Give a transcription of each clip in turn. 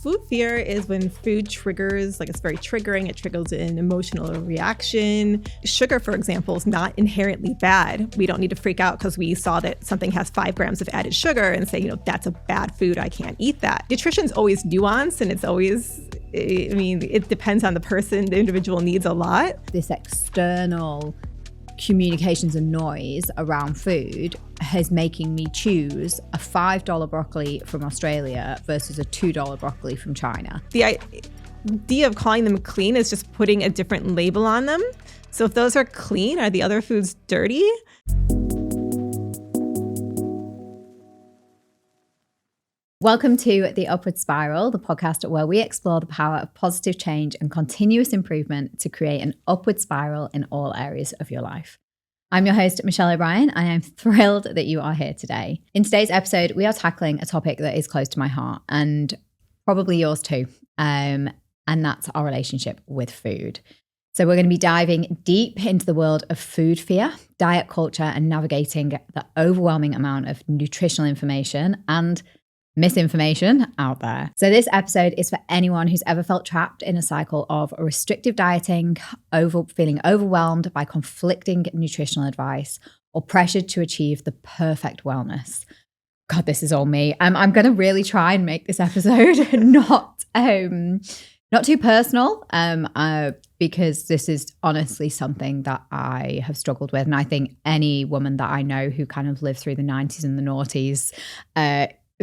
food fear is when food triggers, like it's very triggering. It triggers an emotional reaction. Sugar, for example, is not inherently bad. We don't need to freak out because we saw that something has 5 grams of added sugar and say, that's a bad food. I can't eat that. Nutrition's always nuanced, and it's always, it depends on the person. The individual needs a lot. This external communications and noise around food is making me choose a $5 broccoli from Australia versus a $2 broccoli from China. The idea of calling them clean is just putting a different label on them. So if those are clean, are the other foods dirty? Welcome to The Upward Spiral, the podcast where we explore the power of positive change and continuous improvement to create an upward spiral in all areas of your life. I'm your host, Michelle O'Brien, and I'm thrilled that you are here today. In today's episode, we are tackling a topic that is close to my heart and probably yours too, and that's our relationship with food. So we're going to be diving deep into the world of food fear, diet culture, and navigating the overwhelming amount of nutritional information and misinformation out there. So this episode is for anyone who's ever felt trapped in a cycle of restrictive dieting, feeling overwhelmed by conflicting nutritional advice, or pressured to achieve the perfect wellness. God, this is all me. I'm going to really try and make this episode not too personal, because this is honestly something that I have struggled with. And I think any woman that I know who kind of lived through the 90s and the noughties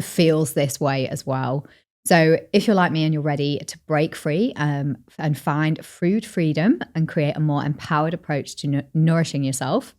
feels this way as well. So if you're like me and you're ready to break free and find food freedom and create a more empowered approach to nourishing yourself,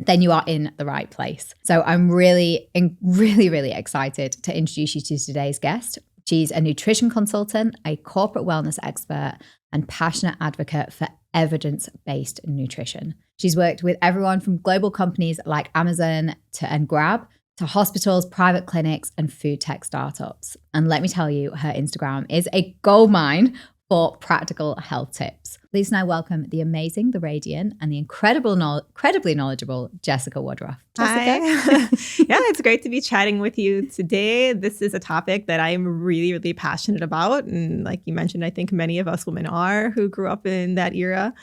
then you are in the right place. So I'm really excited to introduce you to today's guest. She's a nutrition consultant, a corporate wellness expert, and passionate advocate for evidence-based nutrition. She's worked with everyone from global companies like Amazon and Grab to hospitals, private clinics, and food tech startups. And let me tell you, her Instagram is a goldmine for practical health tips. Please now welcome the amazing, the radiant, and the incredibly knowledgeable Jessica Woodruff. Jessica? Hi. Yeah, it's great to be chatting with you today. This is a topic that I'm really, really passionate about. And like you mentioned, I think many of us women are who grew up in that era.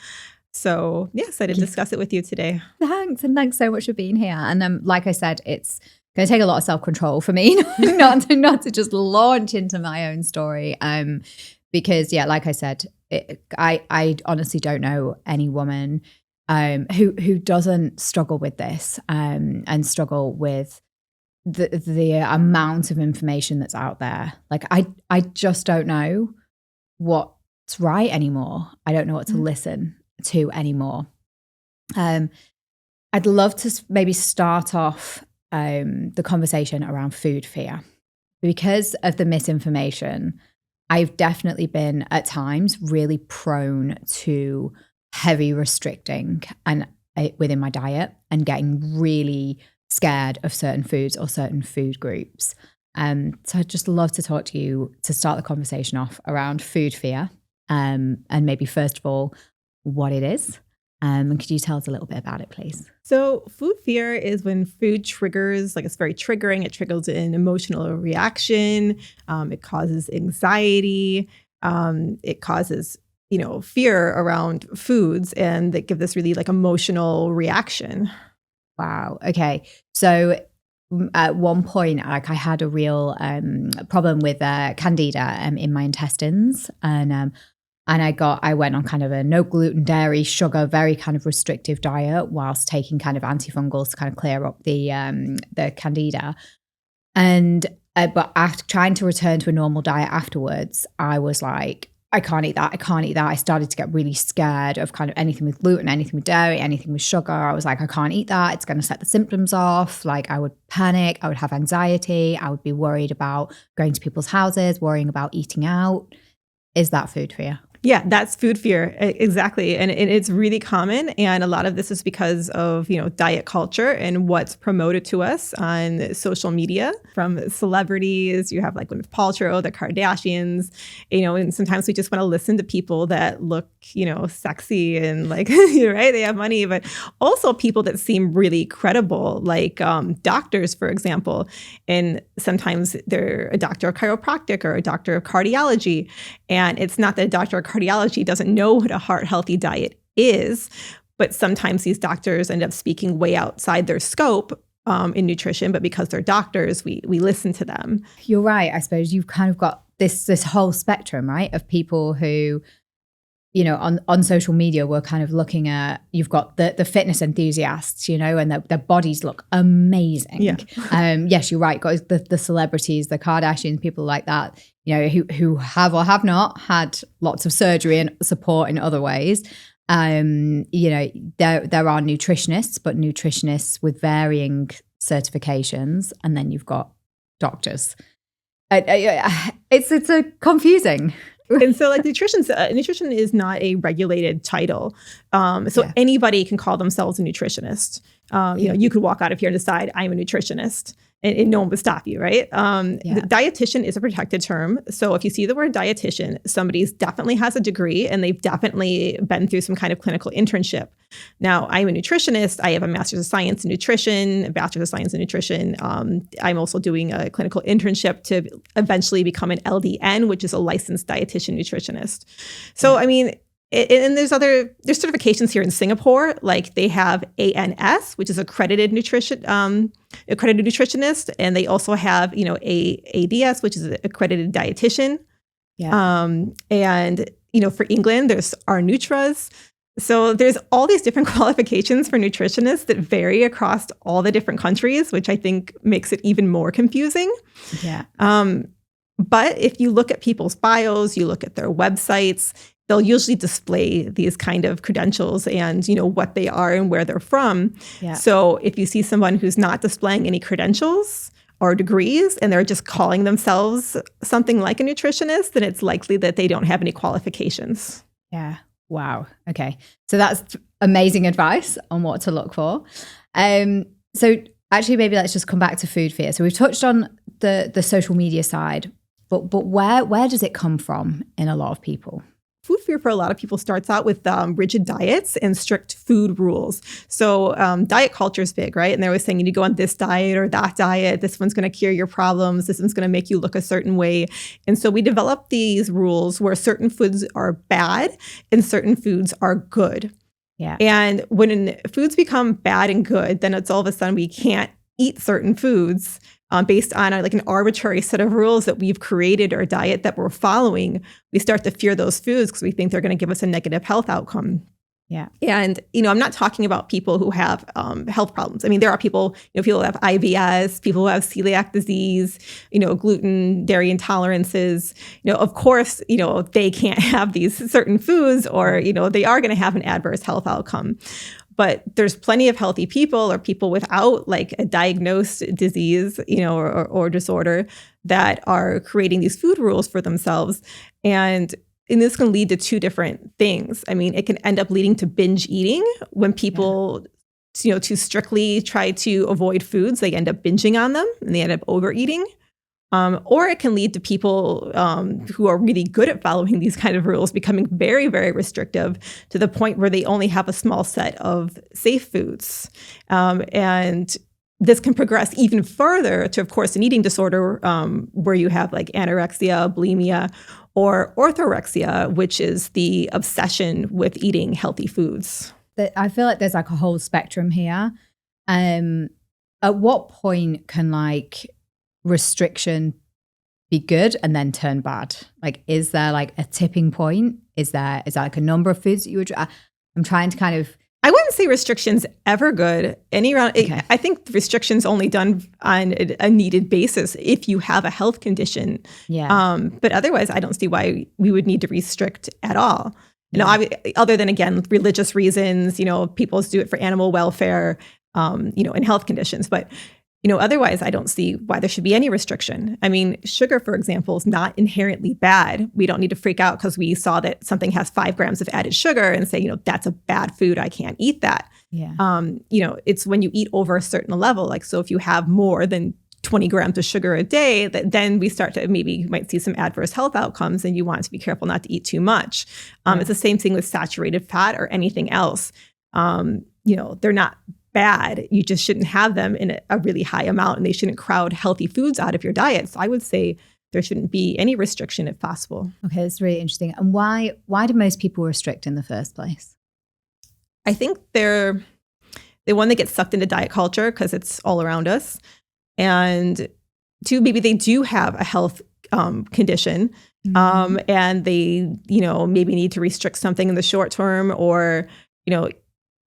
So yeah, excited to discuss it with you today. Thanks. And thanks so much for being here. And like I said, it's going to take a lot of self-control for me not to just launch into my own story. Because yeah, like I said, I honestly don't know any woman who doesn't struggle with this and struggle with the amount of information that's out there. Like I just don't know what's right anymore. I don't know what to listen to anymore. I'd love to maybe start off the conversation around food fear. Because of the misinformation, I've definitely been at times really prone to heavy restricting and within my diet and getting really scared of certain foods or certain food groups. So I'd just love to talk to you to start the conversation off around food fear, and maybe first of all, what it is. And could you tell us a little bit about it, please? So food fear is when food triggers, like it's very triggering. It triggers an emotional reaction. It causes anxiety. It causes, fear around foods, and they give this really like emotional reaction. Wow. Okay. So at one point, like I had a real problem with candida in my intestines, and I went on kind of a no gluten, dairy, sugar, very kind of restrictive diet whilst taking kind of antifungals to kind of clear up the candida. And but after trying to return to a normal diet afterwards, I was like, I can't eat that. I started to get really scared of kind of anything with gluten, anything with dairy, anything with sugar. I was like, I can't eat that. It's going to set the symptoms off. Like I would panic. I would have anxiety. I would be worried about going to people's houses, worrying about eating out. Is that food fear? Yeah, that's food fear. Exactly. And it's really common. And a lot of this is because of, diet culture and what's promoted to us on social media from celebrities. You have like Gwyneth Paltrow, the Kardashians, and sometimes we just want to listen to people that look, sexy and like, right? They have money, but also people that seem really credible, like doctors, for example. And sometimes they're a doctor of chiropractic or a doctor of cardiology. And it's not that a doctor of cardiology doesn't know what a heart healthy diet is, but sometimes these doctors end up speaking way outside their scope in nutrition. But because they're doctors, we listen to them. You're right. I suppose you've kind of got this whole spectrum, right, of people who, on social media, we're kind of looking at, you've got the fitness enthusiasts, and their bodies look amazing. Yeah. Yes, you're right. Got the celebrities, the Kardashians, people like that, who have or have not had lots of surgery and support in other ways. There are nutritionists, but nutritionists with varying certifications. And then you've got doctors. It's a confusing. And so like nutrition is not a regulated title. Anybody can call themselves a nutritionist. You could walk out of here and decide I'm a nutritionist and no one would stop you, right? The dietitian is a protected term. So if you see the word dietitian, somebody definitely has a degree and they've definitely been through some kind of clinical internship. Now, I'm a nutritionist. I have a master's of science in nutrition, a bachelor's of science in nutrition. I'm also doing a clinical internship to eventually become an LDN, which is a licensed dietitian nutritionist. So, I mean, and there's certifications here in Singapore, like they have ANS, which is accredited nutritionist, and they also have ADS, which is an accredited dietitian. Yeah. And for England, there's Nutras. So there's all these different qualifications for nutritionists that vary across all the different countries, which I think makes it even more confusing. Yeah. But if you look at people's bios, you look at their websites, they'll usually display these kind of credentials and, what they are and where they're from. Yeah. So if you see someone who's not displaying any credentials or degrees and they're just calling themselves something like a nutritionist, then it's likely that they don't have any qualifications. Yeah. Wow. Okay. So that's amazing advice on what to look for. So actually, maybe let's just come back to food fear. So we've touched on the social media side, but where does it come from in a lot of people? Food fear for a lot of people starts out with rigid diets and strict food rules. So diet culture is big, right? And they're always saying you need to go on this diet or that diet. This one's going to cure your problems. This one's going to make you look a certain way. And so we develop these rules where certain foods are bad and certain foods are good. Yeah. And when foods become bad and good, then it's all of a sudden we can't eat certain foods based on an arbitrary set of rules that we've created or a diet that we're following. We start to fear those foods because we think they're going to give us a negative health outcome. Yeah. And, I'm not talking about people who have health problems. I mean, there are people, people who have IBS, people who have celiac disease, gluten, dairy intolerances. Of course, they can't have these certain foods or, they are going to have an adverse health outcome. But there's plenty of healthy people or people without a diagnosed disease, or disorder that are creating these food rules for themselves. And this can lead to two different things. I mean, it can end up leading to binge eating when people, too strictly try to avoid foods. They end up binging on them and they end up overeating. Or it can lead to people who are really good at following these kind of rules becoming very, very restrictive to the point where they only have a small set of safe foods. And this can progress even further to, of course, an eating disorder where you have anorexia, bulimia, or orthorexia, which is the obsession with eating healthy foods. I feel like there's a whole spectrum here. At what point can restriction be good and then turn bad? Is there a tipping point? Is there a number of foods that you would? I'm trying to kind of. I wouldn't say restrictions ever good. Okay. I think restrictions only done on a needed basis if you have a health condition. Yeah. But otherwise, I don't see why we would need to restrict at all. Other than, again, religious reasons. People do it for animal welfare. And health conditions, but. Otherwise, I don't see why there should be any restriction. I mean, sugar, for example, is not inherently bad. We don't need to freak out because we saw that something has 5 grams of added sugar and say, that's a bad food. I can't eat that. Yeah. It's when you eat over a certain level. Like, so if you have more than 20 grams of sugar a day, then we start to you might see some adverse health outcomes, and you want to be careful not to eat too much. It's the same thing with saturated fat or anything else. They're not bad. You just shouldn't have them in a really high amount, and they shouldn't crowd healthy foods out of your diet. So I would say there shouldn't be any restriction if possible. Okay, that's really interesting. And why do most people restrict in the first place? I think they're the one that gets sucked into diet culture because it's all around us. And 2, maybe they do have a health condition, and they, maybe need to restrict something in the short term, or,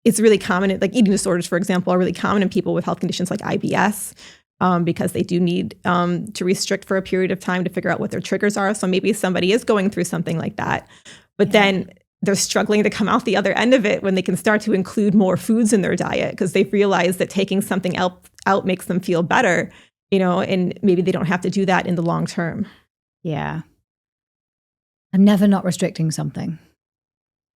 it's really common, like eating disorders, for example, are really common in people with health conditions like IBS, because they do need to restrict for a period of time to figure out what their triggers are. So maybe somebody is going through something like that, but then they're struggling to come out the other end of it when they can start to include more foods in their diet because they've realized that taking something else out makes them feel better, and maybe they don't have to do that in the long term. Yeah. I'm never not restricting something.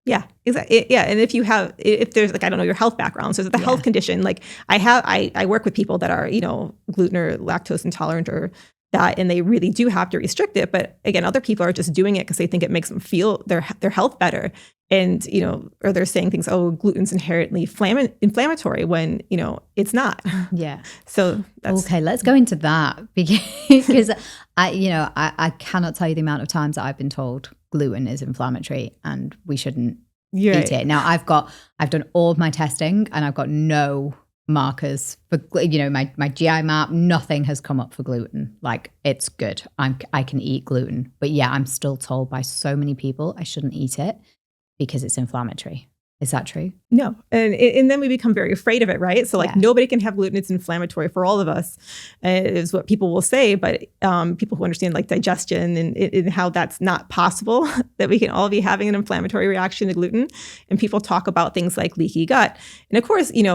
Yeah, exactly. Yeah. And if there's like, I don't know, your health background. So there's a health condition, like I work with people that are, gluten or lactose intolerant or that, and they really do have to restrict it. But again, other people are just doing it because they think it makes them feel their health better. And, or they're saying things, oh, gluten's inherently inflammatory when, it's not. Yeah. So that's okay. Let's go into that because I cannot tell you the amount of times that I've been told gluten is inflammatory and we shouldn't eat it. Now I've done all of my testing and I've got no markers for, my GI map, nothing has come up for gluten. Like it's good. I can eat gluten, but yeah, I'm still told by so many people I shouldn't eat it because it's inflammatory. Is that true? No. And then we become very afraid of it, right? So nobody can have gluten. It's inflammatory for all of us, is what people will say. But people who understand like digestion and how that's not possible, that we can all be having an inflammatory reaction to gluten. And people talk about things like leaky gut. And of course, you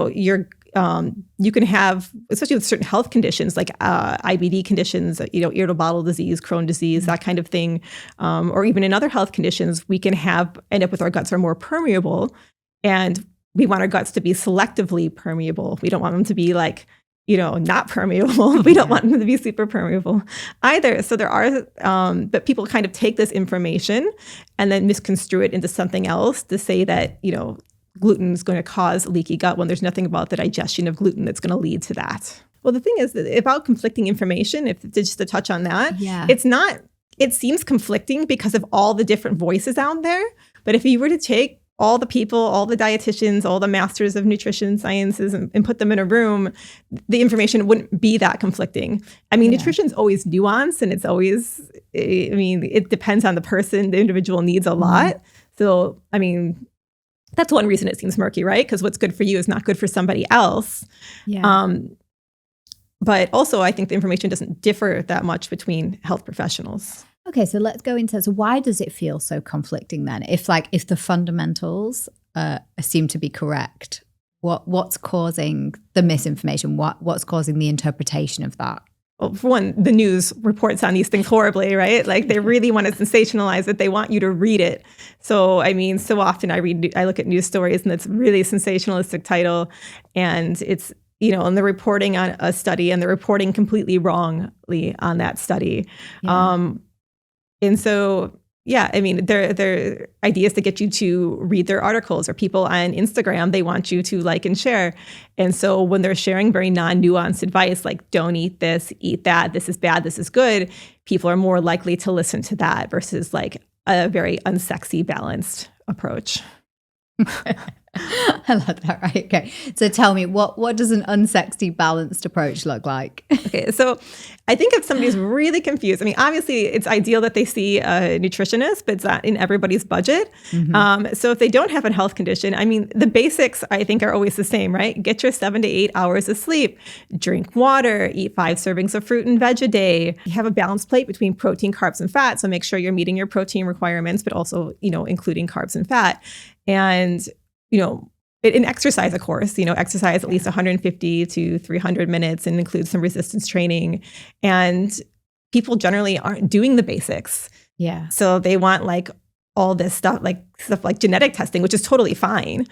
can have, especially with certain health conditions like IBD conditions, irritable bowel disease, Crohn's disease, that kind of thing, or even in other health conditions, we can end up with our guts are more permeable, and we want our guts to be selectively permeable. We don't want them to be like, not permeable. We don't want them to be super permeable either. So there are, but people kind of take this information and then misconstrue it into something else to say that, gluten is going to cause leaky gut when there's nothing about the digestion of gluten that's going to lead to that. Well, the thing is that about conflicting information, just to touch on that, it seems conflicting because of all the different voices out there. But if you were to take all the people, all the dietitians, all the masters of nutrition sciences and put them in a room, the information wouldn't be that conflicting. I mean, nutrition's always nuanced, and it's always, it depends on the person. The individual needs a lot. So, that's one reason it seems murky, right? Because what's good for you is not good for somebody else. Yeah. But also, I think the information doesn't differ that much between health professionals. Okay, so let's go into, so why does it feel so conflicting then? If the fundamentals seem to be correct, what's causing the misinformation? What's causing the interpretation of that? Well, for one, the news reports on these things horribly, right? Like they really want to sensationalize it. They want you to read it. So, so often I look at news stories and it's really sensationalistic title, and it's, and they're reporting on a study and they're reporting completely wrongly on that study. Yeah. And so, they're ideas to get you to read their articles, or people on Instagram, they want you to like and share. And so when they're sharing very non-nuanced advice, like don't eat this, eat that, this is bad, this is good, people are more likely to listen to that versus like a very unsexy, balanced approach. I love that. Right. Okay. So tell me, what does an unsexy, balanced approach look like? Okay. So I think if somebody's really confused, obviously it's ideal that they see a nutritionist, but it's not in everybody's budget. Mm-hmm. So if they don't have a health condition, the basics I think are always the same, right? Get your 7 to 8 hours of sleep, drink water, eat 5 servings of fruit and veg a day. You have a balanced plate between protein, carbs, and fat. So make sure you're meeting your protein requirements, but also, including carbs and fat. And, in exercise, of course, exercise at least 150 to 300 minutes and includes some resistance training. And people generally aren't doing the basics. Yeah. So they want like all this stuff like genetic testing, which is totally fine.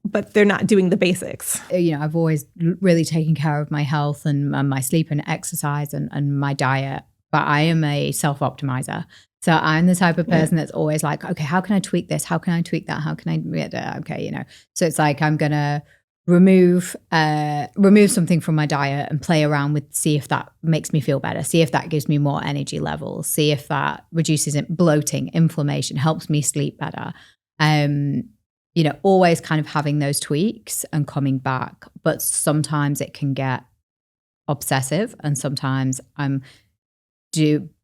But they're not doing the basics. I've always really taken care of my health and my sleep and exercise and my diet, but I am a self-optimizer. So I'm the type of person that's always like, okay, how can I tweak this? How can I tweak that? How can I, okay, So it's like, I'm going to remove something from my diet and play around with, see if that makes me feel better, see if that gives me more energy levels, see if that reduces bloating, inflammation, helps me sleep better. Always kind of having those tweaks and coming back. But sometimes it can get obsessive, and sometimes I'm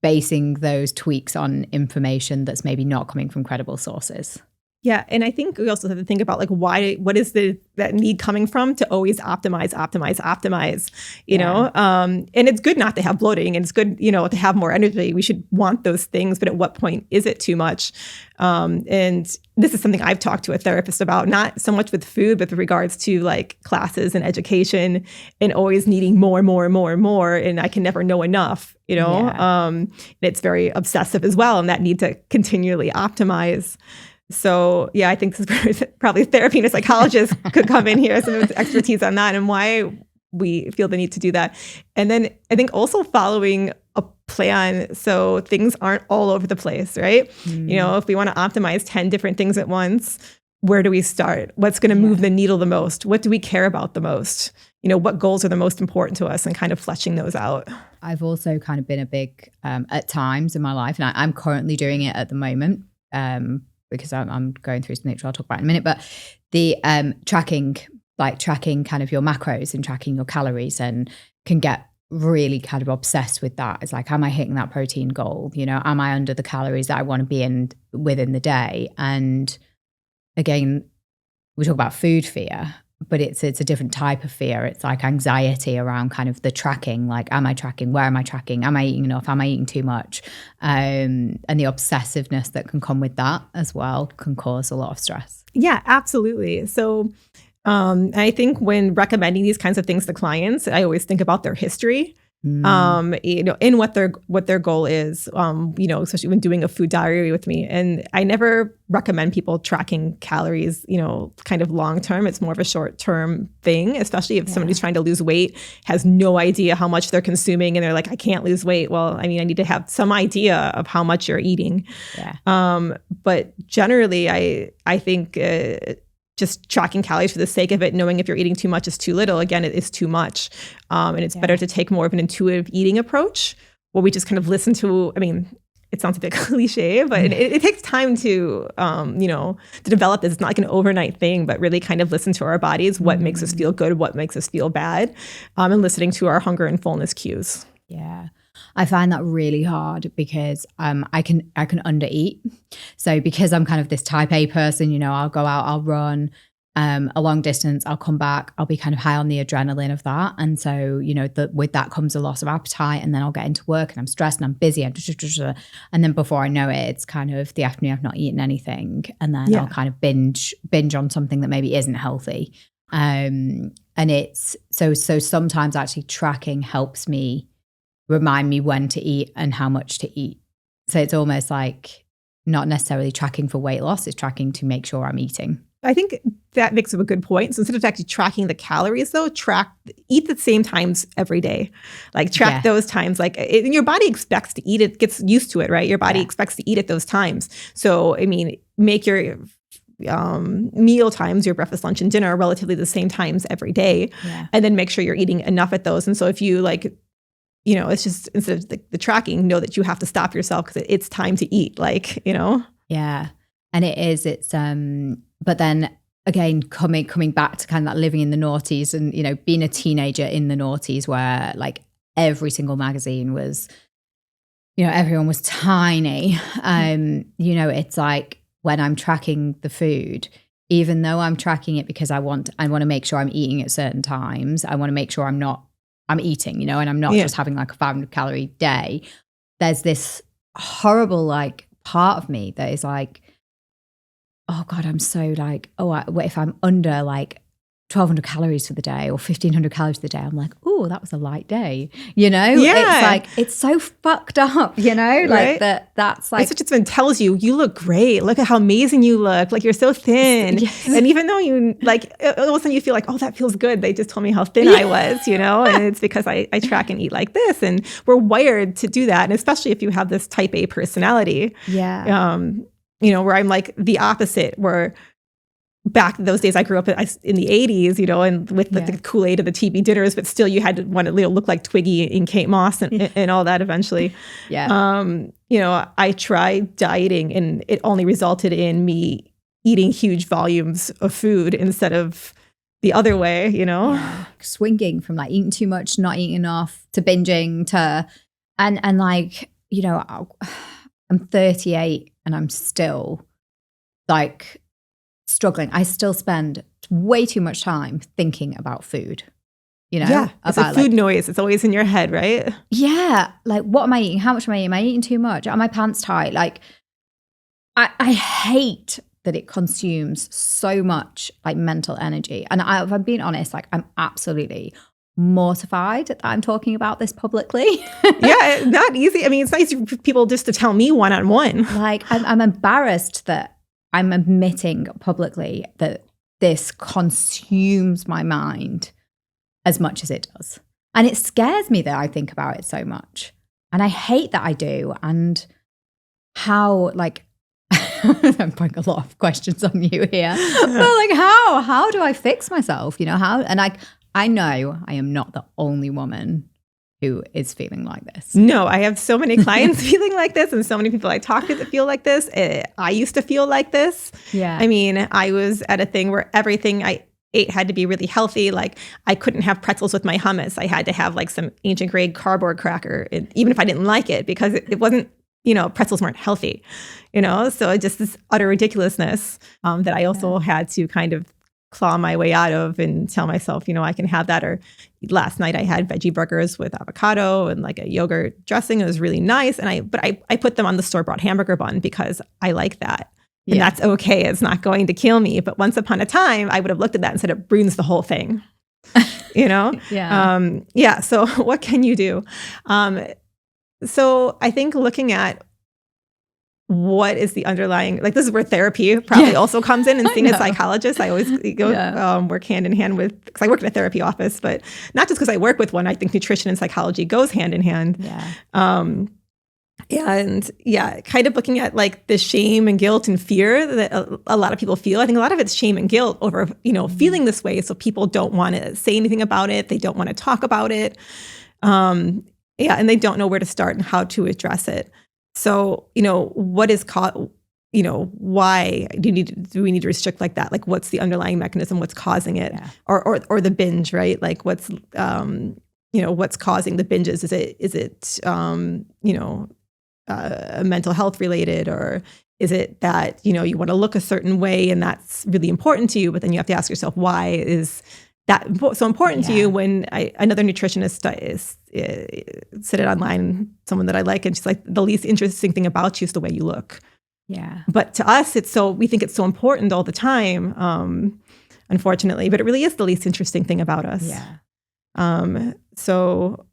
basing those tweaks on information that's maybe not coming from credible sources. Yeah. And I think we also have to think about like what is that need coming from to always optimize, you know? And it's good not to have bloating, and it's good, to have more energy. We should want those things, but at what point is it too much? And this is something I've talked to a therapist about, not so much with food, but with regards to like classes and education and always needing more. And I can never know enough, it's very obsessive as well. And that need to continually optimize. So yeah, I think this is where probably therapy and a psychologist could come in here, some expertise on that and why we feel the need to do that. And then I think also following a plan so things aren't all over the place, right? If we want to optimize 10 different things at once, where do we start? What's going to move the needle the most? What do we care about the most? What goals are the most important to us, and kind of fleshing those out. I've also kind of been a big, at times in my life, and I'm currently doing it at the moment, because I'm going through something which I'll talk about in a minute, but the tracking kind of your macros and tracking your calories, and can get really kind of obsessed with that. It's like, am I hitting that protein goal? Am I under the calories that I want to be in within the day? And again, we talk about food fear, but it's a different type of fear. It's like anxiety around kind of the tracking, like, am I tracking? Where am I tracking? Am I eating enough? Am I eating too much? And the obsessiveness that can come with that as well can cause a lot of stress. Yeah, absolutely. So I think when recommending these kinds of things to clients, I always think about their history. In what their goal is, especially when doing a food diary with me. And I never recommend people tracking calories, kind of long term. It's more of a short term thing, especially if somebody's trying to lose weight, has no idea how much they're consuming, and they're like, I can't lose weight. Well, I need to have some idea of how much you're eating. Yeah. But generally, I think just tracking calories for the sake of it, knowing if you're eating too much is too little, again, it is too much. And it's better to take more of an intuitive eating approach, where we just kind of listen to, it sounds a bit cliche, but it takes time to develop this. It's not like an overnight thing, but really kind of listen to our bodies, what makes us feel good, what makes us feel bad, and listening to our hunger and fullness cues. Yeah. I find that really hard because I can undereat. So because I'm kind of this type A person, I'll go out, I'll run a long distance, I'll come back, I'll be kind of high on the adrenaline of that. And so, with that comes a loss of appetite, and then I'll get into work and I'm stressed and I'm busy. And then before I know it, it's kind of the afternoon, I've not eaten anything. And then I'll kind of binge on something that maybe isn't healthy. And it's so sometimes actually tracking helps me remind me when to eat and how much to eat. So it's almost like not necessarily tracking for weight loss, it's tracking to make sure I'm eating. I think that makes up a good point. So instead of actually tracking the calories though, eat the same times every day. Like track those times. Like your body expects to eat it, gets used to it, right? Your body expects to eat at those times. So, make your meal times, your breakfast, lunch, and dinner, relatively the same times every day. Yeah. And then make sure you're eating enough at those. And so if you it's just, instead of the tracking, know that you have to stop yourself because it's time to eat, Yeah. And it's, but then again, coming back to kind of that living in the noughties and, being a teenager in the noughties where like every single magazine was, everyone was tiny. It's like when I'm tracking the food, even though I'm tracking it because I want to make sure I'm eating at certain times, I want to make sure I'm eating, and I'm not just having like a 500 calorie day. There's this horrible like part of me that is like, oh God, I'm so like, what if I'm under like 1,200 calories for the day or 1,500 calories for the day? I'm like, oh, that was a light day. Yeah. It's like, it's so fucked up, like right? that's like. It's just tells you look great. Look at how amazing you look. Like you're so thin. Yes. And even though you like, all of a sudden you feel like, oh, that feels good. They just told me how thin I was, and it's because I track and eat like this. And we're wired to do that. And especially if you have this type A personality. Yeah. Where I'm like the opposite, where back in those days, I grew up in the 80s, and with the Kool-Aid of the TV dinners, but still you had to want to look like Twiggy and Kate Moss and all that eventually. Yeah. I tried dieting and it only resulted in me eating huge volumes of food instead of the other way, Yeah. Swinging from like eating too much, not eating enough, to binging, to, and like, I'm 38 and I'm still like struggling. I still spend way too much time thinking about food, Yeah, it's a food noise. It's always in your head, right? Yeah. Like, what am I eating? How much am I eating? Am I eating too much? Are my pants tight? Like, I hate that it consumes so much like mental energy. And if I'm being honest, like I'm absolutely mortified that I'm talking about this publicly. Yeah, not easy. I mean, it's nice for people just to tell me one-on-one. Like, I'm embarrassed that I'm admitting publicly that this consumes my mind as much as it does. And it scares me that I think about it so much. And I hate that I do. And how, like, I'm putting a lot of questions on you here. But like, how do I fix myself? How? And I know I am not the only woman who is feeling like this. No, I have so many clients feeling like this and so many people I talk to that feel like this. I used to feel like this. Yeah. I mean, I was at a thing where everything I ate had to be really healthy. Like I couldn't have pretzels with my hummus. I had to have like some ancient grade cardboard cracker, even if I didn't like it, because it wasn't, pretzels weren't healthy, So just this utter ridiculousness that I also had to kind of claw my way out of and tell myself, I can have that. Or last night I had veggie burgers with avocado and like a yogurt dressing. It was really nice. And I put them on the store-bought hamburger bun because I like that. And that's okay. It's not going to kill me. But once upon a time, I would have looked at that and said, it ruins the whole thing. Yeah. So what can you do? So I think looking at what is the underlying, like this is where therapy probably also comes in, and seeing a psychologist, I always go work hand in hand with, because I work in a therapy office, but not just because I work with one, I think nutrition and psychology goes hand in hand. Yeah. And kind of looking at like the shame and guilt and fear that a lot of people feel. I think a lot of it's shame and guilt over, feeling this way. So people don't want to say anything about it. They don't want to talk about it. And they don't know where to start and how to address it. So, what is why do we need to restrict like that? Like, what's the underlying mechanism? What's causing it? Yeah. Or the binge, right? Like, what's what's causing the binges? Is it mental health related, or is it that you want to look a certain way and that's really important to you? But then you have to ask yourself, why is that so important to you? When another nutritionist said it online, someone that I like, and she's like, the least interesting thing about you is the way you look. Yeah. But to us, we think it's so important all the time, unfortunately, but it really is the least interesting thing about us. Yeah. So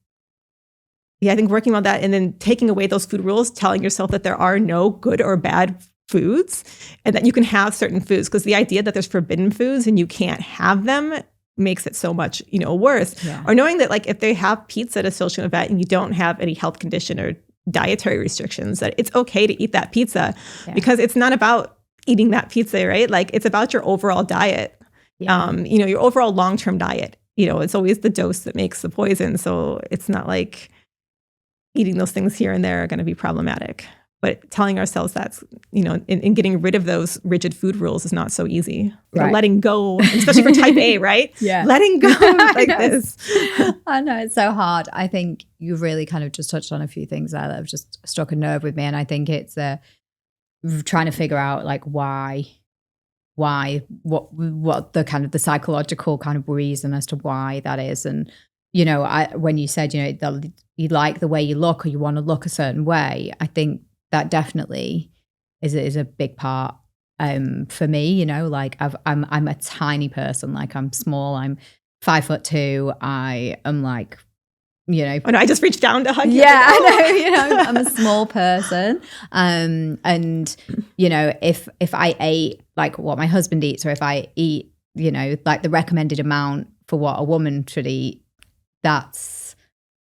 I think working on that and then taking away those food rules, telling yourself that there are no good or bad foods and that you can have certain foods, because the idea that there's forbidden foods and you can't have them makes it so much, worse. Yeah. Or knowing that like if they have pizza at a social event and you don't have any health condition or dietary restrictions, that it's okay to eat that pizza because it's not about eating that pizza, right? Like it's about your overall diet, your overall long-term diet. It's always the dose that makes the poison. So it's not like eating those things here and there are going to be problematic. But telling ourselves that's, and getting rid of those rigid food rules is not so easy. Right. Letting go, especially for type A, right? Yeah. Letting go like this. I know, it's so hard. I think you've really kind of just touched on a few things there that have just struck a nerve with me. And I think it's trying to figure out like why, what the kind of the psychological kind of reason as to why that is. And, when you said, you like the way you look or you want to look a certain way, I think that definitely is a big part for me, you know, like I'm a tiny person, like I'm small, I'm 5'2". I am like, you know, oh no, I just reached down to hug you. Yeah, I know, you know, I'm a small person. And you know, if I ate like what my husband eats, or if I eat, you know, like the recommended amount for what a woman should eat, that's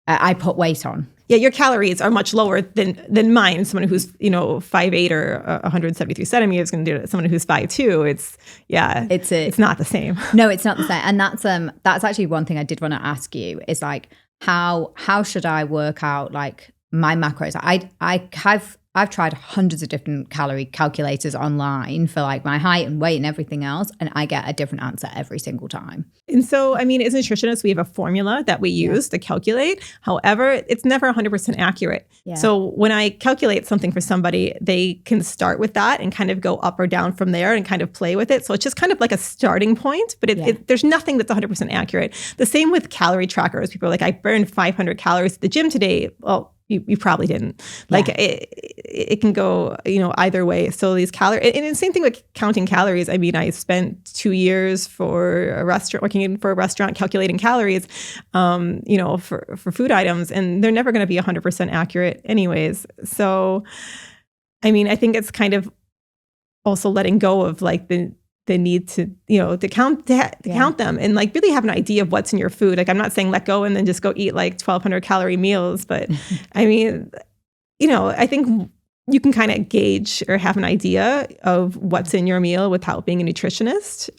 I put weight on. Yeah, your calories are much lower than mine. Someone who's, you know, 5'8" or 173 centimeters going to do it. Someone who's 5'2", it's not the same. No, it's not the same. And that's actually one thing I did want to ask you is like, how should I work out like my macros? I've tried hundreds of different calorie calculators online for like my height and weight and everything else, and I get a different answer every single time. And so, I mean, as nutritionists, we have a formula that we use to calculate. However, it's never 100% accurate. Yeah. So when I calculate something for somebody, they can start with that and kind of go up or down from there and kind of play with it. So it's just kind of like a starting point, but there's nothing that's 100% accurate. The same with calorie trackers. People are like, I burned 500 calories at the gym today. Well, you probably didn't. Like it can go, you know, either way. So these calories, and the same thing with counting calories. I mean, I spent 2 years working for a restaurant calculating calories, you know, for food items, and they're never going to be 100% accurate anyways. So, I mean, I think it's kind of also letting go of like the need to, you know, to count them and like really have an idea of what's in your food. Like I'm not saying let go and then just go eat like 1,200 calorie meals, but I mean, you know, I think you can kind of gauge or have an idea of what's in your meal without being a nutritionist.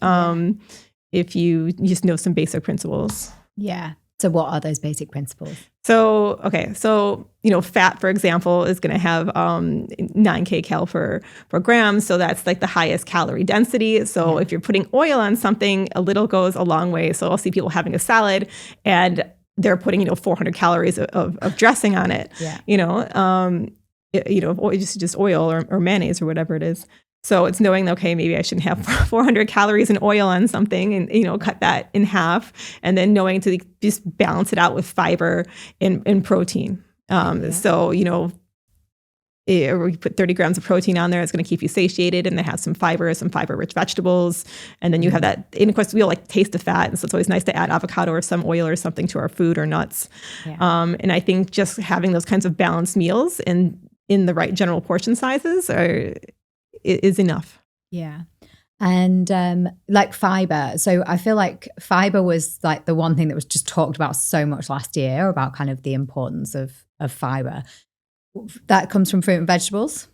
If you just know some basic principles. Yeah. So what are those basic principles? So, you know, fat, for example, is going to have 9 kcal per gram. So that's like the highest calorie density. So if you're putting oil on something, a little goes a long way. So I'll see people having a salad and they're putting, you know, 400 calories of dressing on it, you know, just oil or mayonnaise or whatever it is. So it's knowing, okay, maybe I shouldn't have 400 calories in oil on something and, you know, cut that in half. And then knowing to just balance it out with fiber and protein. So, you know, we put 30 grams of protein on there. It's going to keep you satiated, and they have some fiber-rich vegetables. And then you have that, and of course, we all like taste the fat. And so it's always nice to add avocado or some oil or something to our food or nuts. And I think just having those kinds of balanced meals and in the right general portion sizes is enough. Yeah. And like fiber. So I feel like fiber was like the one thing that was just talked about so much last year about kind of the importance of fiber. That comes from fruit and vegetables?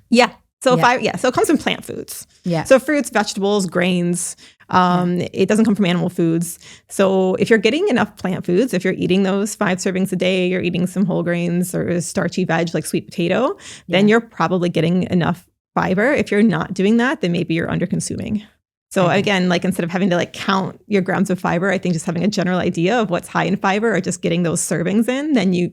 Yeah. So so it comes from plant foods. Yeah. So fruits, vegetables, grains. It doesn't come from animal foods. So if you're getting enough plant foods, if you're eating those 5 servings a day, you're eating some whole grains or starchy veg like sweet potato, then you're probably getting enough fiber. If you're not doing that, then maybe you're under consuming. So again, like instead of having to like count your grams of fiber, I think just having a general idea of what's high in fiber or just getting those servings in, then you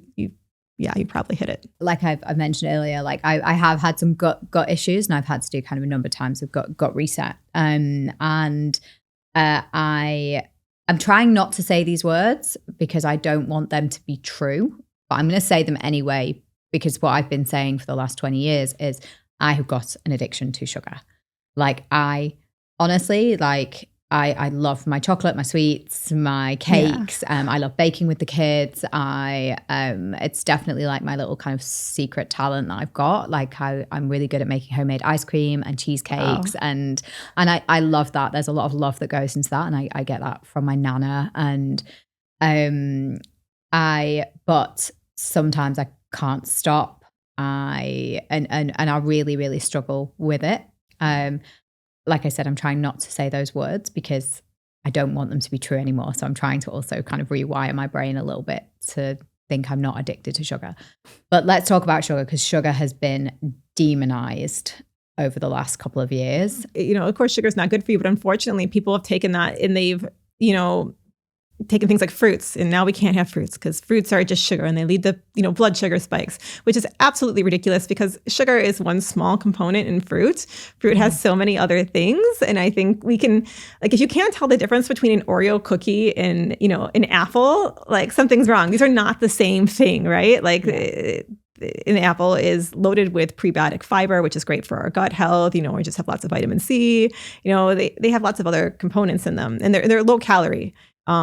probably hit it. Like I mentioned earlier, like I have had some gut issues, and I've had to do kind of a number of times of gut reset. And I'm trying not to say these words because I don't want them to be true, but I'm going to say them anyway, because what I've been saying for the last 20 years is I have got an addiction to sugar. Like I honestly, like I love my chocolate, my sweets, my cakes. I love baking with the kids. It's definitely like my little kind of secret talent that I've got. Like I'm really good at making homemade ice cream and cheesecakes. Wow. And I love that. There's a lot of love that goes into that. And I get that from my nana. And but sometimes I can't stop. I really, really struggle with it. Like I said, I'm trying not to say those words because I don't want them to be true anymore. So I'm trying to also kind of rewire my brain a little bit to think I'm not addicted to sugar. But let's talk about sugar, because sugar has been demonized over the last couple of years. You know, of course, sugar is not good for you, but unfortunately, people have taken that and they've, you know, taken things like fruits, and now we can't have fruits because fruits are just sugar and they lead to, you know, blood sugar spikes, which is absolutely ridiculous because sugar is one small component in fruit. Fruit has so many other things. And I think we can, like, if you can't tell the difference between an Oreo cookie and, you know, an apple, like something's wrong. These are not the same thing, right? Like an apple is loaded with prebiotic fiber, which is great for our gut health. We just have lots of vitamin C. They have lots of other components in them, and they're low calorie.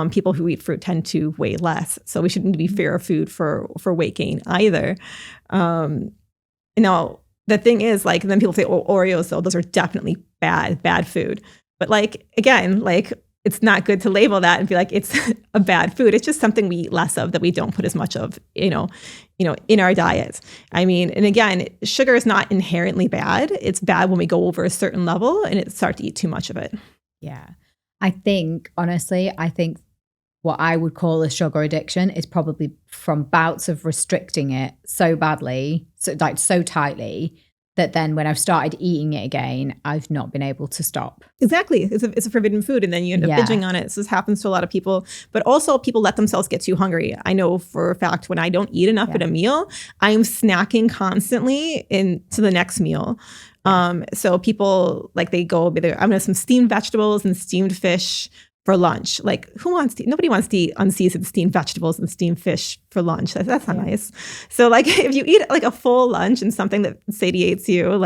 People who eat fruit tend to weigh less, so we shouldn't be fear of food for weight gain either. Now, the thing is, then people say, "Oh, Oreos, though, those are definitely bad food." But again, it's not good to label that and be like it's a bad food. It's just something we eat less of, that we don't put as much of, in our diet. I mean, and again, sugar is not inherently bad. It's bad when we go over a certain level and it start to eat too much of it. Yeah. Honestly, I think what I would call a sugar addiction is probably from bouts of restricting it so badly, so tightly, that then when I've started eating it again, I've not been able to stop. Exactly. It's a forbidden food, and then you end up binging on it. So this happens to a lot of people. But also people let themselves get too hungry. I know for a fact when I don't eat enough at a meal, I'm snacking constantly into the next meal. So people, they go, I'm going to have some steamed vegetables and steamed fish for lunch. Nobody wants to eat unseasoned steamed vegetables and steamed fish for lunch. That's not nice. So if you eat a full lunch and something that satiates you,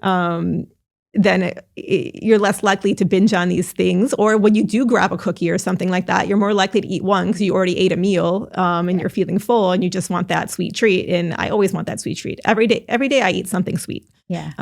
then you're less likely to binge on these things. Or when you do grab a cookie or something like that, you're more likely to eat one because you already ate a meal and you're feeling full and you just want that sweet treat. And I always want that sweet treat. Every day I eat something sweet. Yeah.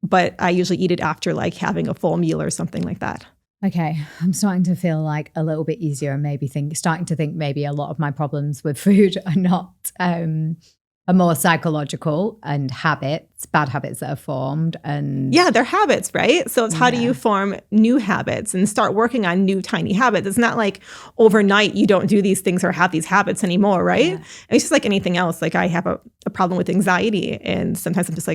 But I usually eat it after having a full meal or something like that. Okay, I'm starting to feel a little bit easier, and starting to think maybe a lot of my problems with food are not are more psychological and bad habits that are formed. And yeah, they're habits, right? So it's how do you form new habits and start working on new tiny habits? It's not overnight you don't do these things or have these habits anymore, right? Yeah. It's just like anything else. I have a problem with anxiety, and sometimes I'm just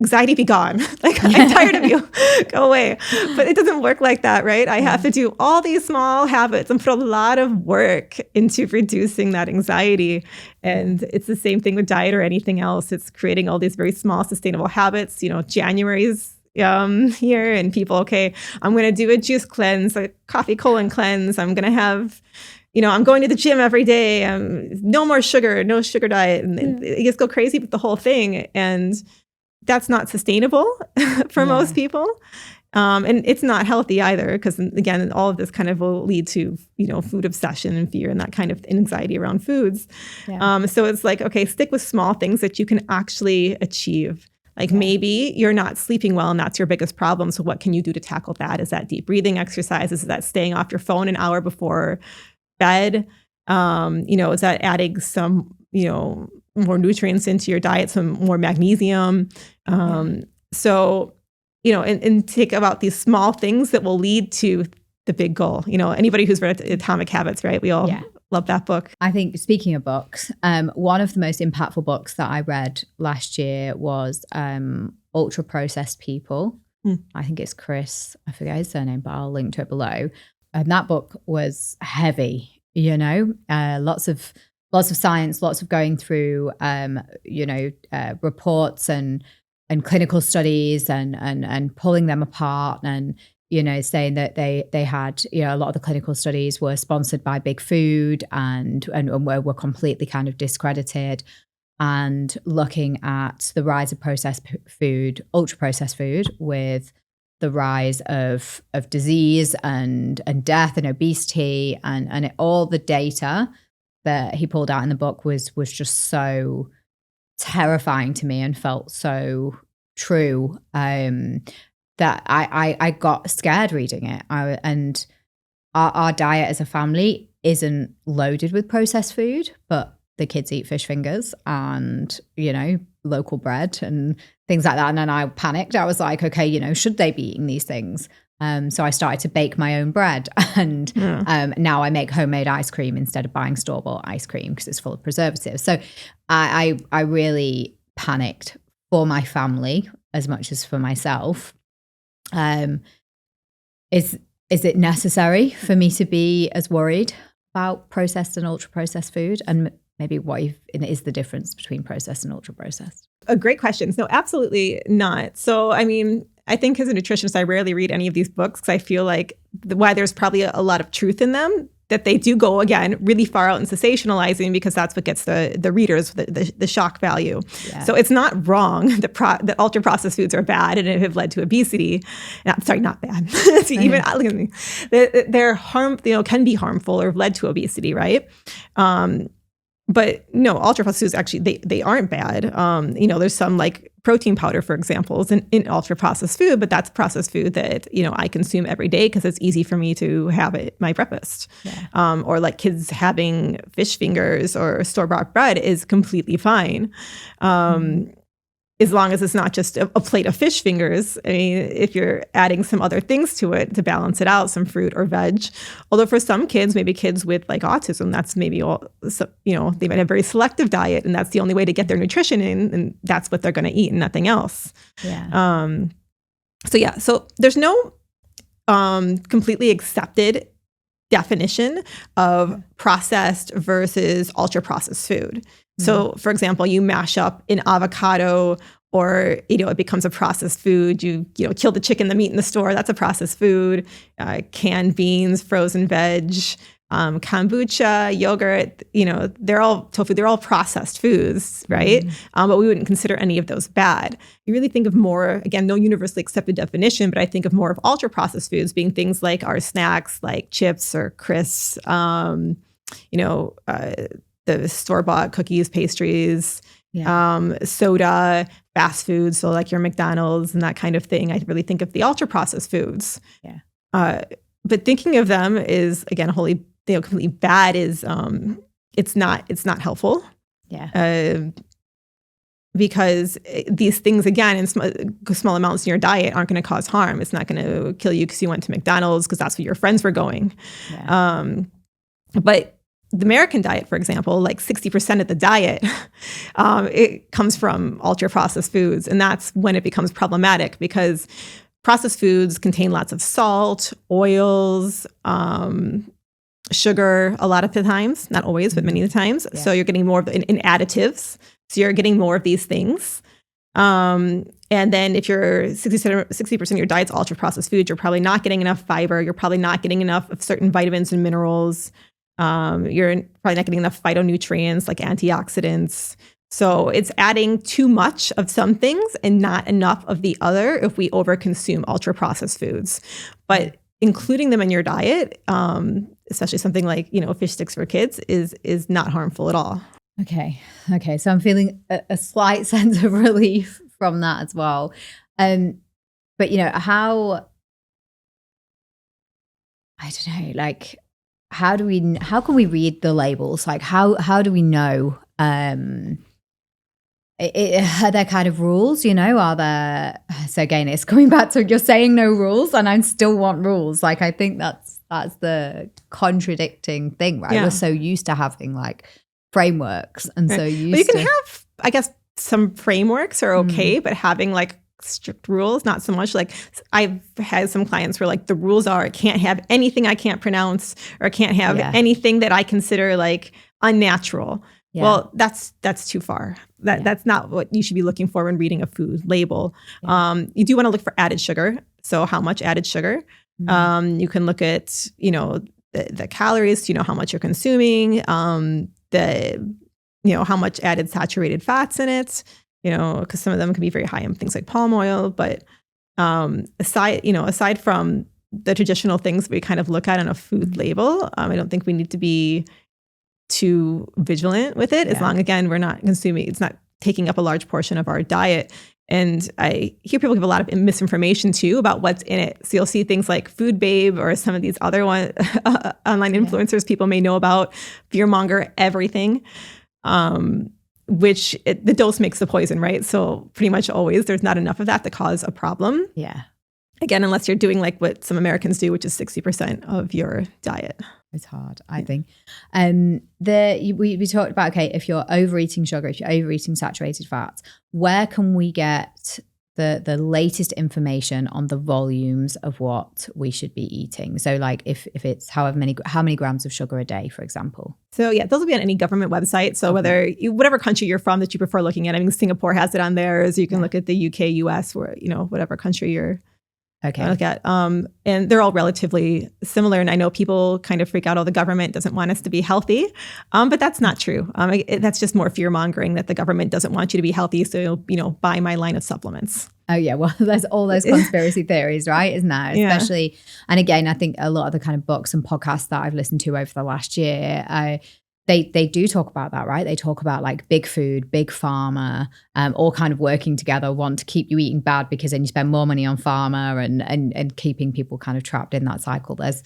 anxiety, be gone. I'm tired of you. Go away. But it doesn't work like that, right? I have to do all these small habits and put a lot of work into reducing that anxiety. And it's the same thing with diet or anything else. It's creating all these very small sustainable habits. January's here, and people, okay, I'm going to do a juice cleanse, a coffee colon cleanse. I'm going to have I'm going to the gym every day. No more sugar, no sugar diet. And it just go crazy with the whole thing. And that's not sustainable for most people. And it's not healthy either, because again, all of this kind of will lead to, food obsession and fear and that kind of anxiety around foods. Yeah. So it's okay, stick with small things that you can actually achieve. Maybe you're not sleeping well and that's your biggest problem. So what can you do to tackle that? Is that deep breathing exercises? Is that staying off your phone an hour before bed? Is that adding some, more nutrients into your diet, some more magnesium. So, and think about these small things that will lead to the big goal. Anybody who's read Atomic Habits, right? We all love that book. I think, speaking of books, one of the most impactful books that I read last year was Ultra Processed People. I think it's Chris. I forget his surname, but I'll link to it below. And that book was heavy, lots of science, lots of going through, reports and clinical studies and pulling them apart and, saying that they had, a lot of the clinical studies were sponsored by big food and were completely kind of discredited, and looking at the rise of processed food, ultra processed food, with the rise of disease and death and obesity and all the data that he pulled out in the book was just so terrifying to me and felt so true, that I got scared reading it. And our diet as a family isn't loaded with processed food, but the kids eat fish fingers and, local bread and things like that. And then I panicked. I was like, okay, should they be eating these things? So I started to bake my own bread, and now I make homemade ice cream instead of buying store-bought ice cream because it's full of preservatives. So I really panicked for my family as much as for myself. Is it necessary for me to be as worried about processed and ultra-processed food? And maybe what is the difference between processed and ultra-processed? A great question. No, absolutely not. So, I think as a nutritionist, I rarely read any of these books because I feel like while there's probably a lot of truth in them, that they do go, again, really far out in sensationalizing because that's what gets the readers, the shock value. Yeah. So it's not wrong that ultra-processed foods are bad and have led to obesity. Sorry, not bad. So even look at me. They're can be harmful or have led to obesity, right? But no, ultra-processed foods actually, they aren't bad. There's some like protein powder, for example, is in ultra-processed food, but that's processed food that, I consume every day because it's easy for me to have it my breakfast. Yeah. Or like kids having fish fingers or store-bought bread is completely fine. As long as it's not just a plate of fish fingers. I mean, if you're adding some other things to it to balance it out, some fruit or veg. Although for some kids, maybe kids with like autism, that's maybe all, they might have a very selective diet and that's the only way to get their nutrition in, and that's what they're going to eat and nothing else. Yeah. So there's no completely accepted definition of processed versus ultra-processed food. So, for example, you mash up an avocado or, it becomes a processed food. You kill the chicken, the meat in the store, that's a processed food. Canned beans, frozen veg, kombucha, yogurt, they're all tofu, they're all processed foods, right? But we wouldn't consider any of those bad. You really think of more, again, no universally accepted definition, but I think of more of ultra-processed foods being things like our snacks, like chips or crisps, the store-bought cookies, pastries, soda, fast foods, so like your McDonald's and that kind of thing. I really think of the ultra-processed foods. Yeah. But thinking of them is, again, wholly, completely bad is it's not helpful. Yeah. Because these things, again, in small amounts in your diet aren't going to cause harm. It's not going to kill you because you went to McDonald's because that's where your friends were going. Yeah. But the American diet, for example, like 60% of the diet, it comes from ultra-processed foods. And that's when it becomes problematic because processed foods contain lots of salt, oils, sugar a lot of the times, not always, but many of the times. Yeah. So you're getting more of in additives. So you're getting more of these things. And then if you're 60% of your diet's ultra-processed foods, you're probably not getting enough fiber. You're probably not getting enough of certain vitamins and minerals. You're probably not getting enough phytonutrients like antioxidants. So it's adding too much of some things and not enough of the other if we overconsume ultra-processed foods. But including them in your diet, especially something like, fish sticks for kids, is not harmful at all. Okay. So I'm feeling a slight sense of relief from that as well. But how, I don't know, like, how can we read the labels? Like how do we know, are there kind of rules, are there, so again, it's coming back to you're saying no rules and I still want rules. Like, I think that's the contradicting thing, right? Yeah. We're so used to having like frameworks and so used you can have, I guess, some frameworks are okay, but having like strict rules, not so much. Like I've had some clients where like the rules are, I can't have anything I can't pronounce or I can't have anything that I consider like unnatural. Yeah. Well, that's too far. That's not what you should be looking for when reading a food label. Yeah. You do want to look for added sugar. So how much added sugar? You can look at, the calories, how much you're consuming, how much added saturated fats in it. Because some of them can be very high in things like palm oil. But aside from the traditional things we kind of look at on a food label, I don't think we need to be too vigilant with it. As long, again, we're not consuming, it's not taking up a large portion of our diet. And I hear people give a lot of misinformation too about what's in it. So you'll see things like Food Babe or some of these other online influencers people may know about, fearmonger everything. Which the dose makes the poison, right? So pretty much always there's not enough of that to cause a problem. Yeah. Again, unless you're doing like what some Americans do, which is 60% of your diet. It's hard, I think. We talked about, okay, if you're overeating sugar, if you're overeating saturated fats, where can we get the latest information on the volumes of what we should be eating? So like if it's how many grams of sugar a day, for example. So yeah, those will be on any government website. So whatever country you're from that you prefer looking at, I mean, Singapore has it on theirs. You can look at the UK, US, or whatever country you're Okay. I look at, and they're all relatively similar. And I know people kind of freak out, oh, the government doesn't want us to be healthy. But that's not true. That's just more fear mongering that the government doesn't want you to be healthy. So, buy my line of supplements. Oh, yeah. Well, there's all those conspiracy theories, right? Isn't there? Especially, and again, I think a lot of the kind of books and podcasts that I've listened to over the last year, they do talk about that, right? They talk about like big food, big pharma, all kind of working together, want to keep you eating bad because then you spend more money on pharma and keeping people kind of trapped in that cycle. There's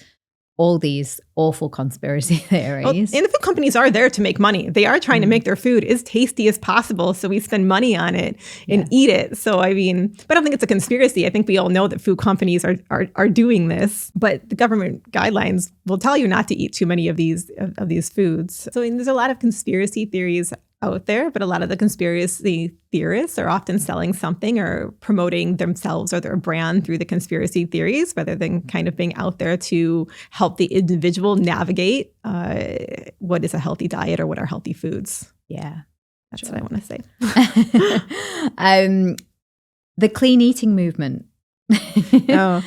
all these awful conspiracy theories. Well, and the food companies are there to make money. They are trying to make their food as tasty as possible. So we spend money on it and eat it. So, but I don't think it's a conspiracy. I think we all know that food companies are doing this, but the government guidelines will tell you not to eat too many of these foods. So there's a lot of conspiracy theories out there, but a lot of the conspiracy theorists are often selling something or promoting themselves or their brand through the conspiracy theories, rather than kind of being out there to help the individual navigate what is a healthy diet or what are healthy foods. Yeah. That's what I want to say. The clean eating movement. Oh.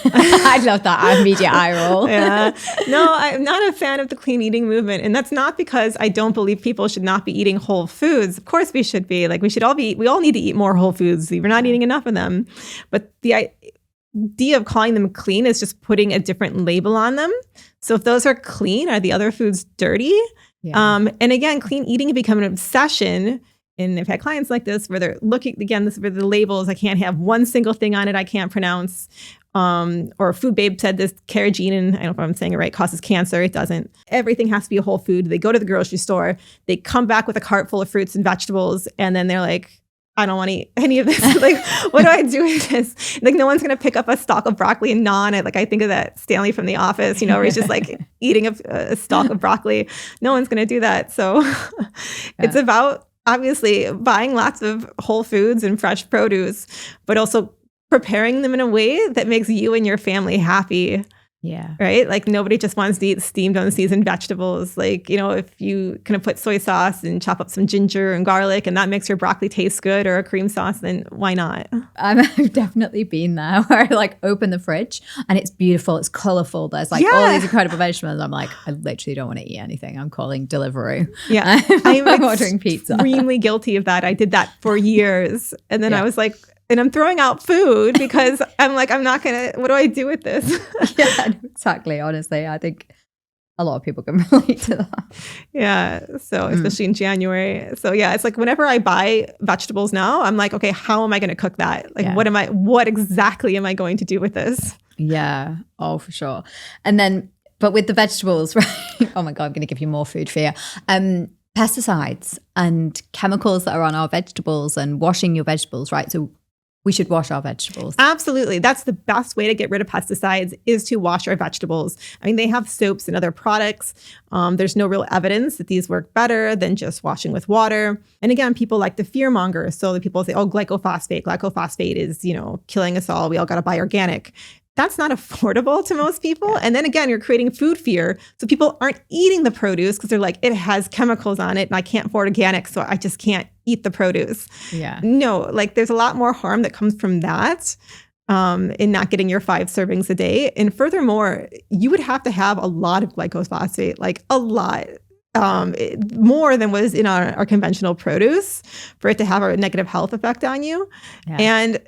I love that immediate eye roll. Yeah. No, I'm not a fan of the clean eating movement. And that's not because I don't believe people should not be eating whole foods. Of course we should be. Like we all need to eat more whole foods. We're not eating enough of them. But the idea of calling them clean is just putting a different label on them. So if those are clean, are the other foods dirty? Yeah. And again, clean eating can become an obsession. And I've had clients like this where they're looking, again, this is where the labels, I can't have one single thing on it I can't pronounce. Or Food Babe said this carrageenan, I don't know if I'm saying it right, causes cancer. It doesn't. Everything has to be a whole food. They go to the grocery store, they come back with a cart full of fruits and vegetables, and then they're like, I don't want to eat any of this. Like, what do I do with this? Like, no one's going to pick up a stalk of broccoli and gnaw on it. Like, I think of that Stanley from The Office, where he's just like eating a stalk of broccoli. No one's going to do that. So it's about obviously buying lots of whole foods and fresh produce, but also preparing them in a way that makes you and your family happy. Yeah. Right? Like nobody just wants to eat steamed unseasoned vegetables. Like, if you kind of put soy sauce and chop up some ginger and garlic and that makes your broccoli taste good, or a cream sauce, then why not? I've definitely been there where I like open the fridge and it's beautiful. It's colorful. There's like all these incredible vegetables. I'm like, I literally don't want to eat anything. I'm calling Deliveroo. Yeah. I'm ordering pizza. Extremely guilty of that. I did that for years. And then I was like, and I'm throwing out food because I'm like, I'm not going to, what do I do with this? Yeah, exactly. Honestly, I think a lot of people can relate to that. Yeah. So especially in January. So yeah, it's like whenever I buy vegetables now, I'm like, okay, how am I going to cook that? Like, what exactly am I going to do with this? Yeah. Oh, for sure. And then, but with the vegetables, right? Oh my God, I'm going to give you more food fear. Pesticides and chemicals that are on our vegetables and washing your vegetables, right? So we should wash our vegetables. Absolutely. That's the best way to get rid of pesticides, is to wash our vegetables. I mean, they have soaps and other products. There's no real evidence that these work better than just washing with water. And again, people like to fearmonger. So the people say, oh, glyphosate is, killing us all. We all got to buy organic. That's not affordable to most people. Yeah. And then again, you're creating food fear. So people aren't eating the produce because they're like, it has chemicals on it and I can't afford organic, so I just can't eat the produce. Yeah. No, like there's a lot more harm that comes from that in not getting your 5 servings a day. And furthermore, you would have to have a lot of glyphosate, like a lot. More than was in our conventional produce for it to have a negative health effect on you. Yeah. And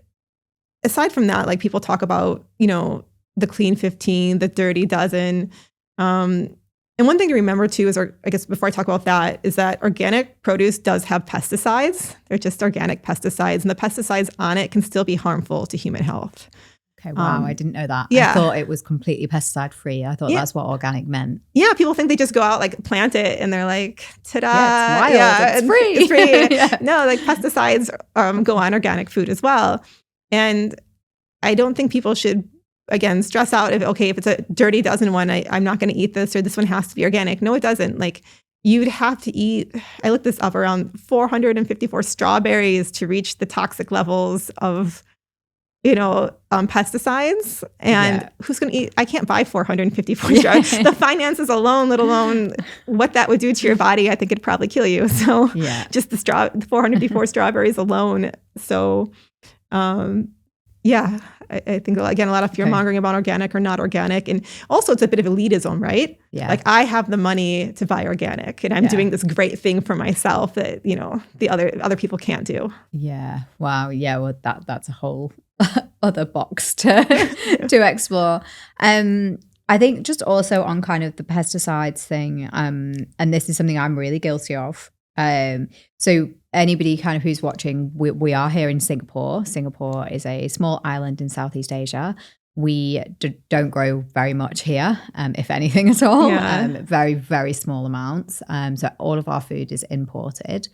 aside from that, like people talk about, the clean 15, the dirty dozen. And one thing to remember too is, I guess before I talk about that, is that organic produce does have pesticides. They're just organic pesticides, and the pesticides on it can still be harmful to human health. Okay, wow, I didn't know that. Yeah. I thought it was completely pesticide free. I thought that's what organic meant. Yeah, people think they just go out, like plant it, and they're like, ta-da. Yeah, it's wild, it's free. It's free. No, like pesticides go on organic food as well. And I don't think people should, again, stress out if it's a dirty dozen one, I'm not going to eat this, or this one has to be organic. No, it doesn't. Like you'd have to eat, I looked this up, around 454 strawberries to reach the toxic levels of, pesticides. And who's going to eat? I can't buy 454 strawberries. The finances alone, let alone what that would do to your body, I think it'd probably kill you. So just the 454 strawberries alone. So, Yeah, I think, again, a lot of fear mongering about organic or not organic. And also it's a bit of elitism, right? Yeah. Like I have the money to buy organic and I'm doing this great thing for myself that, the other people can't do. Yeah. Wow. Yeah. Well, that's a whole other box to explore. I think just also on kind of the pesticides thing, and this is something I'm really guilty of. So anybody kind of who's watching, we are here in Singapore. Singapore is a small island in Southeast Asia. We don't grow very much here, if anything at all. Very, very small amounts. So all of our food is imported.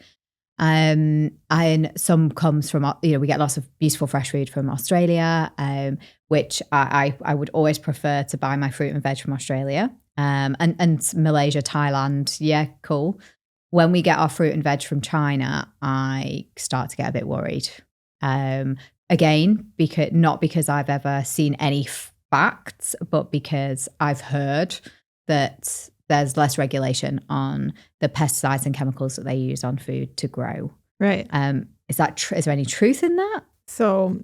And some comes from, we get lots of beautiful fresh food from Australia, which I would always prefer to buy my fruit and veg from Australia. And Malaysia, Thailand, yeah, cool. When we get our fruit and veg from China, I start to get a bit worried. Again, not because I've ever seen any facts, but because I've heard that there's less regulation on the pesticides and chemicals that they use on food to grow. Right. Is there any truth in that? So,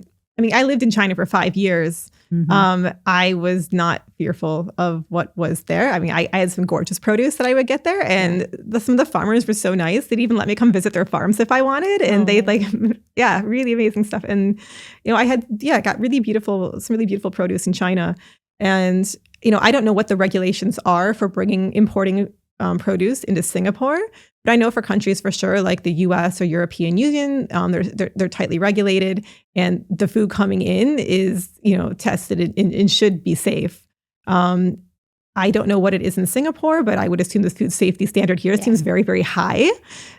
I lived in China for 5 years. Mm-hmm. I was not fearful of what was there. I had some gorgeous produce that I would get there, and some of the farmers were so nice. They'd even let me come visit their farms if I wanted, and they'd really amazing stuff. And I got some really beautiful produce in China. And I don't know what the regulations are for importing produce into Singapore, but I know for countries for sure, like the U.S. or European Union, they're tightly regulated, and the food coming in is tested and should be safe. I don't know what it is in Singapore, but I would assume the food safety standard here seems very, very high.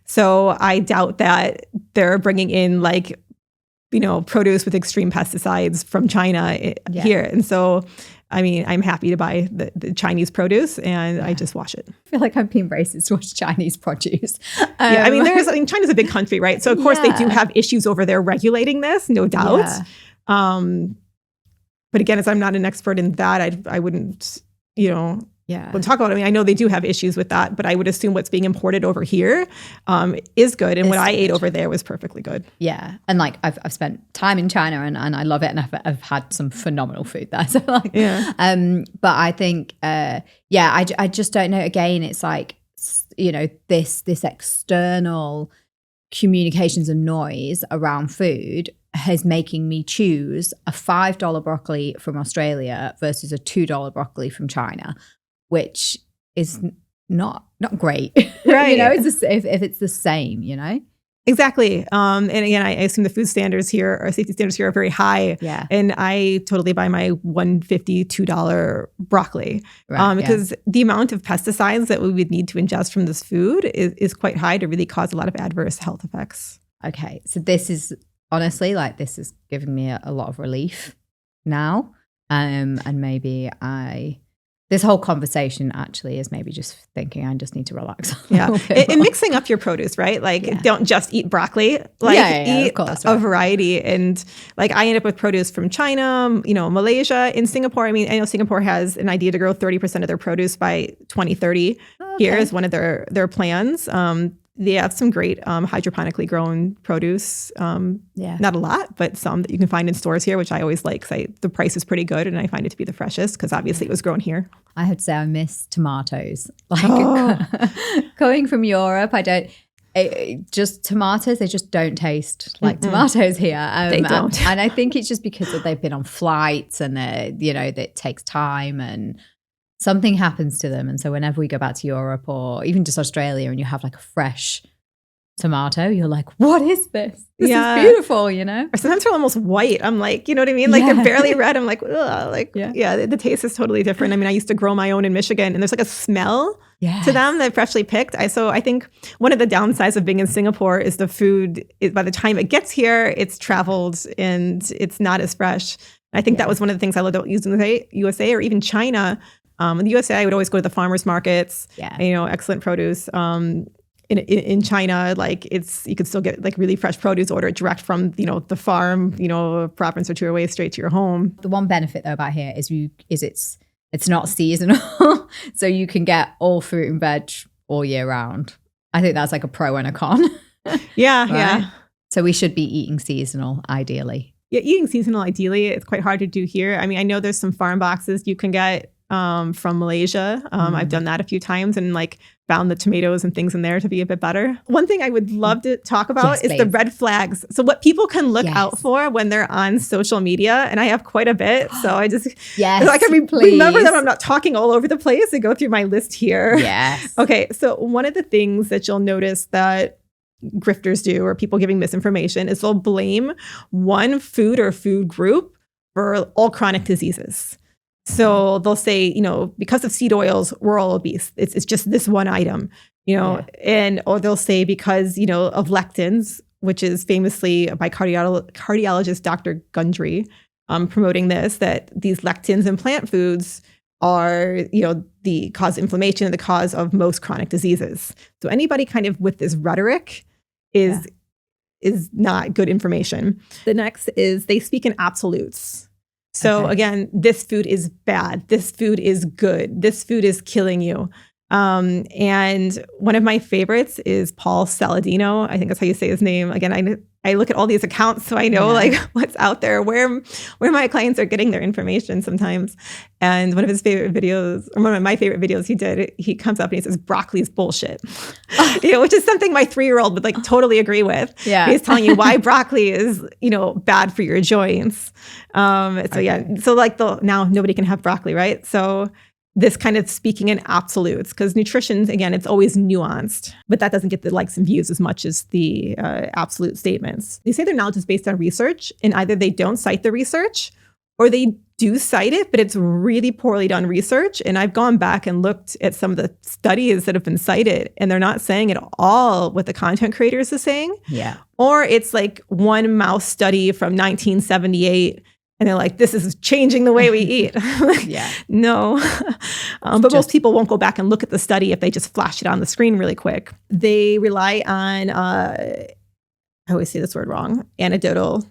So I doubt that they're bringing in produce with extreme pesticides from China here, and so. I'm happy to buy the Chinese produce, and I just wash it. I feel like I'm being racist towards Chinese produce. China's a big country, right? So of course they do have issues over there regulating this, no doubt. Yeah. But again, as I'm not an expert in that, I wouldn't, we'll talk about it. I know they do have issues with that, but I would assume what's being imported over here is good. And what I ate over there was perfectly good. Yeah. And I've spent time in China and I love it. And I've had some phenomenal food there. So but I think, I just don't know. Again, it's this external communications and noise around food is making me choose a $5 broccoli from Australia versus a $2 broccoli from China, which is not great, right? It's if it's the same, Exactly. And again, I assume the food standards here, or safety standards here, are very high. Yeah. And I totally buy my $1.50, $2 broccoli, because the amount of pesticides that we would need to ingest from this food is quite high to really cause a lot of adverse health effects. Okay, so this is honestly this is giving me a lot of relief now, and maybe this whole conversation actually is maybe just thinking I just need to relax. And mixing up your produce, right? Don't just eat broccoli, eat of course, a variety. And I end up with produce from China, Malaysia, in Singapore. I know Singapore has an idea to grow 30% of their produce by 2030. Here is one of their plans. They have some great hydroponically grown produce. Not a lot, but some that you can find in stores here, which I always like because the price is pretty good and I find it to be the freshest because obviously it was grown here. I have to say I miss tomatoes. Coming from Europe, just tomatoes, they just don't taste like tomatoes here. They don't. And I think it's just because they've been on flights and that takes time and something happens to them. And so whenever we go back to Europe or even just Australia and you have a fresh tomato, you're like, what is this? This is beautiful, Or sometimes they're almost white. I'm like, you know what I mean? They're barely red. I'm like, the taste is totally different. I used to grow my own in Michigan and there's a smell to them that freshly picked. So I think one of the downsides of being in Singapore is the food, by the time it gets here, it's traveled and it's not as fresh. I think that was one of the things I loved about using the USA or even China. In the USA, I would always go to the farmers markets. Excellent produce. In China, you could still get really fresh produce ordered direct from the farm, a province or two away, straight to your home. The one benefit though about here is it's not seasonal, so you can get all fruit and veg all year round. I think that's a pro and a con. Yeah. So we should be eating seasonal, ideally. Yeah, eating seasonal, ideally, it's quite hard to do here. I mean, I know there's some farm boxes you can get from Malaysia. I've done that a few times and like found the tomatoes and things in there to be a bit better. One thing I would love to talk about is the red flags. So what people can look out for when they're on social media, and I have quite a bit. So I just, I can remember that I'm not talking all over the place and go through my list here. Yes. Okay. So one of the things that you'll notice that grifters do, or people giving misinformation, is they'll blame one food or food group for all chronic diseases. So they'll say, you know, because of seed oils, we're all obese. It's just this one item, you know, or they'll say because, you know, of lectins, which is famously by cardiologist Dr. Gundry promoting this, that these lectins in plant foods are, you know, the cause of inflammation and the cause of most chronic diseases. So anybody kind of with this rhetoric is not good information. The next is they speak in absolutes. So again, this food is bad. This food is good. This food is killing you. And one of my favorites is Paul Saladino. I think that's how you say his name. Again, I look at all these accounts so I know like what's out there, where my clients are getting their information sometimes. And one of his favorite videos, or one of my favorite videos he comes up and he says, broccoli's bullshit. You know, which is something my 3-year-old would like totally agree with. Yeah. He's telling you why broccoli is, you know, bad for your joints. So like now nobody can have broccoli, right? So this kind of speaking in absolutes, because nutrition, again, it's always nuanced, but that doesn't get the likes and views as much as the absolute statements. They say their knowledge is based on research, and either they don't cite the research or they do cite it, but it's really poorly done research. And I've gone back and looked at some of the studies that have been cited, and they're not saying at all what the content creators are saying. Yeah. Or it's like one mouse study from 1978, and they're like, this is changing the way we eat. No. But most people won't go back and look at the study if they just flash it on the screen really quick. They rely on, I always say this word wrong, anecdotal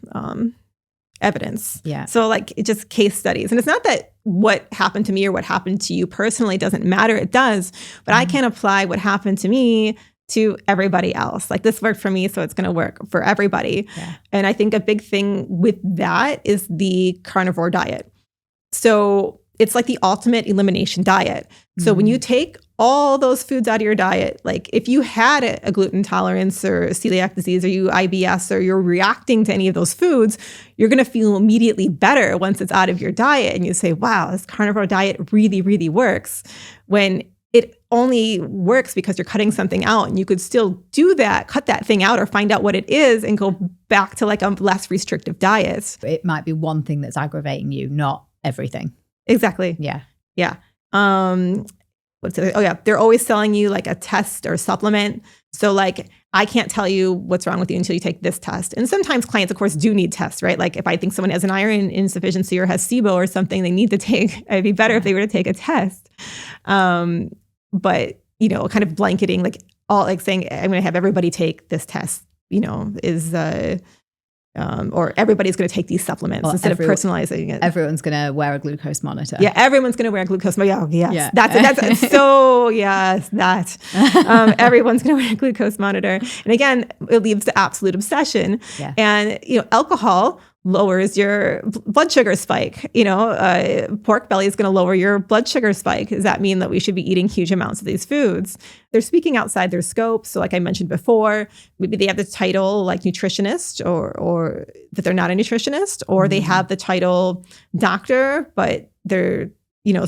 evidence. Yeah. So like it's just case studies. And it's not that what happened to me or what happened to you personally doesn't matter. It does. But I can't apply what happened to me to everybody else. Like this worked for me, so it's going to work for everybody. Yeah. And I think a big thing with that is the carnivore diet. So it's like the ultimate elimination diet. So when you take all those foods out of your diet, like if you had a gluten intolerance or celiac disease or you IBS or you're reacting to any of those foods, you're going to feel immediately better once it's out of your diet. And you say, wow, this carnivore diet really, really works. When it only works because you're cutting something out, and you could still do that, cut that thing out or find out what it is and go back to like a less restrictive diet. It might be one thing that's aggravating you, not everything. Exactly. Yeah. Yeah. They're always selling you like a test or supplement. So like, I can't tell you what's wrong with you until you take this test. And sometimes clients, of course, do need tests, right? Like if I think someone has an iron insufficiency or has SIBO or something, they need to take, it'd be better if they were to take a test. But, you know, kind of blanketing, like all like saying, I'm going to have everybody take this test, you know, is, or everybody's going to take these supplements instead of personalizing it. Everyone's going to wear a glucose monitor. Yeah, everyone's going to wear a glucose monitor. Yes, that's so, yes, that. Everyone's going to wear a glucose monitor. And again, it leads to absolute obsession. Yeah. And, you know, alcohol lowers your blood sugar spike. You know, pork belly is going to lower your blood sugar spike. Does that mean that we should be eating huge amounts of these foods? They're speaking outside their scope. So like I mentioned before, maybe they have the title like nutritionist or that they're not a nutritionist, or they have the title doctor, but they're, you know,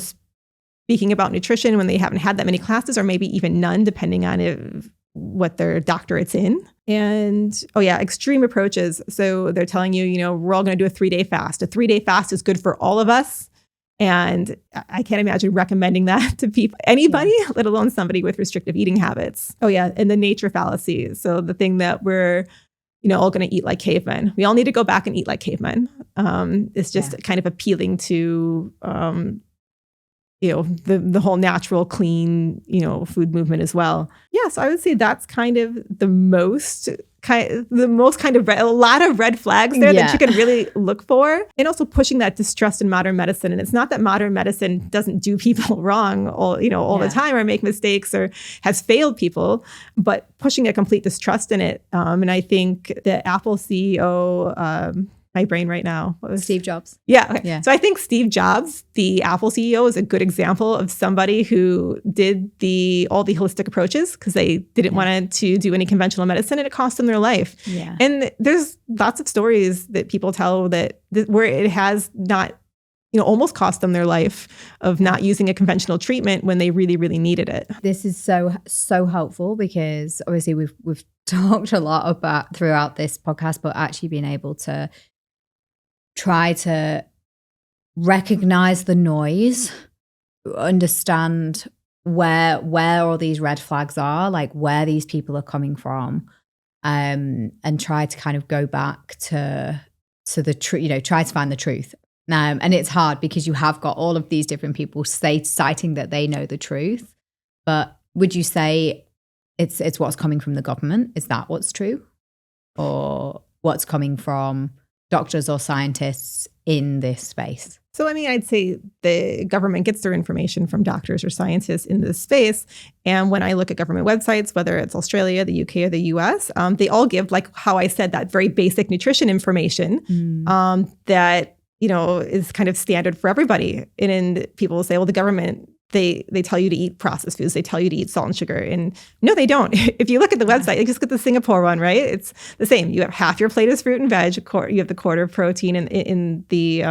speaking about nutrition when they haven't had that many classes or maybe even none, depending on what their doctorate's in. And, extreme approaches. So they're telling you, you know, we're all going to do a 3-day fast. A 3-day fast is good for all of us. And I can't imagine recommending that to people, anybody, let alone somebody with restrictive eating habits. And the nature fallacy. So the thing that we're, you know, all going to eat like cavemen. We all need to go back and eat like cavemen. It's just kind of appealing to, you know, the whole natural, clean, you know, food movement as well. Yeah, so I would say that's kind of a lot of red flags there that you can really look for. And also pushing that distrust in modern medicine. And it's not that modern medicine doesn't do people wrong all the time or make mistakes or has failed people, but pushing a complete distrust in it. And I think the Apple CEO, my brain right now. What was Steve Jobs? Yeah. Okay. Yeah. So I think Steve Jobs, the Apple CEO, is a good example of somebody who did all the holistic approaches because they didn't want to do any conventional medicine, and it cost them their life. Yeah. And there's lots of stories that people tell that where it has not, almost cost them their life of not using a conventional treatment when they really, really needed it. This is so helpful because obviously we've talked a lot about throughout this podcast, but actually being able to try to recognize the noise, understand where all these red flags are, like where these people are coming from, and try to kind of go back to the truth, try to find the truth. And it's hard because you have got all of these different people citing that they know the truth. But would you say it's what's coming from the government? Is that what's true? Or what's coming from doctors or scientists in this space? So, I'd say the government gets their information from doctors or scientists in this space. And when I look at government websites, whether it's Australia, the UK, or the US, they all give, like how I said, that very basic nutrition information that, is kind of standard for everybody. And people will say, well, the government, they tell you to eat processed foods. They tell you to eat salt and sugar. And no, they don't. If you look at the website, you just get the Singapore one, right? It's the same. You have half your plate is fruit and veg. You have the quarter of protein in the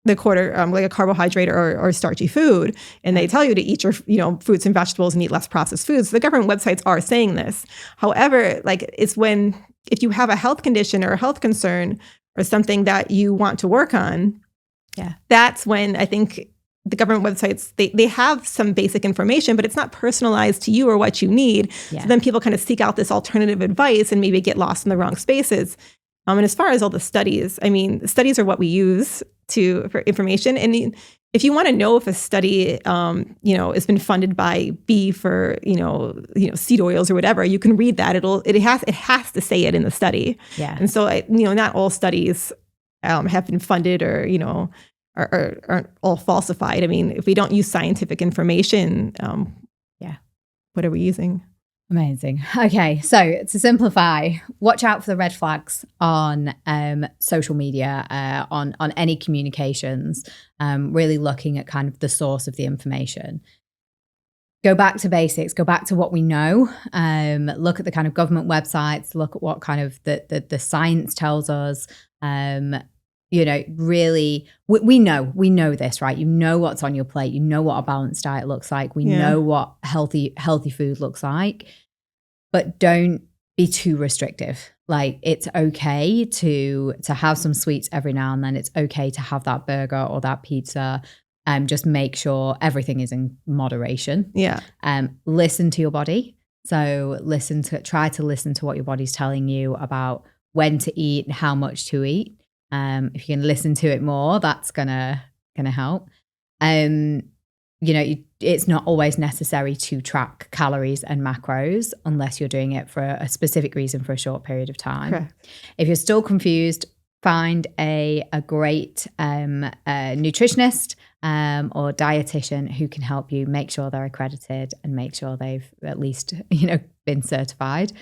the quarter, like a carbohydrate or starchy food. And they tell you to eat your, fruits and vegetables and eat less processed foods. The government websites are saying this. However, if you have a health condition or a health concern or something that you want to work on, that's when I think the government websites, they have some basic information, but it's not personalized to you or what you need. So then people kind of seek out this alternative advice and maybe get lost in the wrong spaces. And as far as all the studies, studies are what we use for information. And if you want to know if a study, has been funded by beef or, seed oils or whatever, you can read that. It has to say it in the study. Yeah. And so, not all studies have been funded or, aren't all falsified. If we don't use scientific information, what are we using? Amazing. Okay, so to simplify, watch out for the red flags on social media, on any communications, really looking at kind of the source of the information. Go back to basics, go back to what we know, look at the kind of government websites, look at what kind of the science tells us. Really, we know this, right? You know what's on your plate. You know what a balanced diet looks like. We know what healthy food looks like, but don't be too restrictive. Like, it's okay to have some sweets every now and then. It's okay to have that burger or that pizza. Just make sure everything is in moderation. Yeah. Listen to your body. So try to listen to what your body's telling you about when to eat and how much to eat. If you can listen to it more, that's gonna help. It's not always necessary to track calories and macros unless you're doing it for a specific reason for a short period of time. Correct. If you're still confused, find a great nutritionist or dietitian who can help you. Make sure they're accredited and make sure they've at least been certified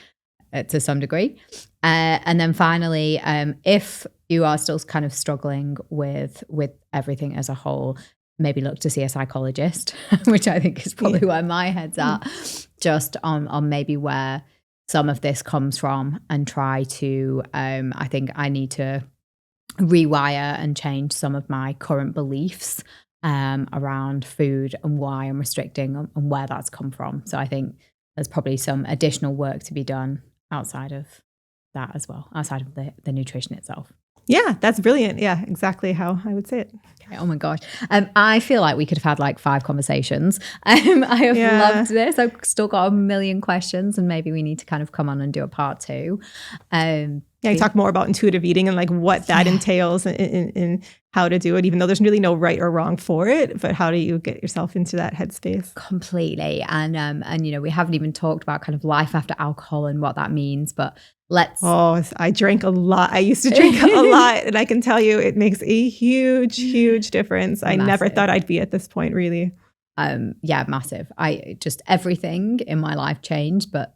to some degree. And then finally, if you are still kind of struggling with everything as a whole, maybe look to see a psychologist, which I think is probably where my head's at, just on maybe where some of this comes from, and try to, I think I need to rewire and change some of my current beliefs around food and why I'm restricting and where that's come from. So I think there's probably some additional work to be done outside of that as well, outside of the nutrition itself. Yeah, that's brilliant. Yeah, exactly how I would say it. Okay, oh my gosh. I feel like we could have had like 5 conversations. I have loved this. I've still got a million questions, and maybe we need to kind of come on and do a part 2. You talk more about intuitive eating and like what that entails and how to do it, even though there's really no right or wrong for it. But how do you get yourself into that headspace? Completely. And we haven't even talked about kind of life after alcohol and what that means, but I drank a lot. I used to drink a lot, and I can tell you it makes a huge, huge difference. Massive. I never thought I'd be at this point, really. Massive. Everything in my life changed, but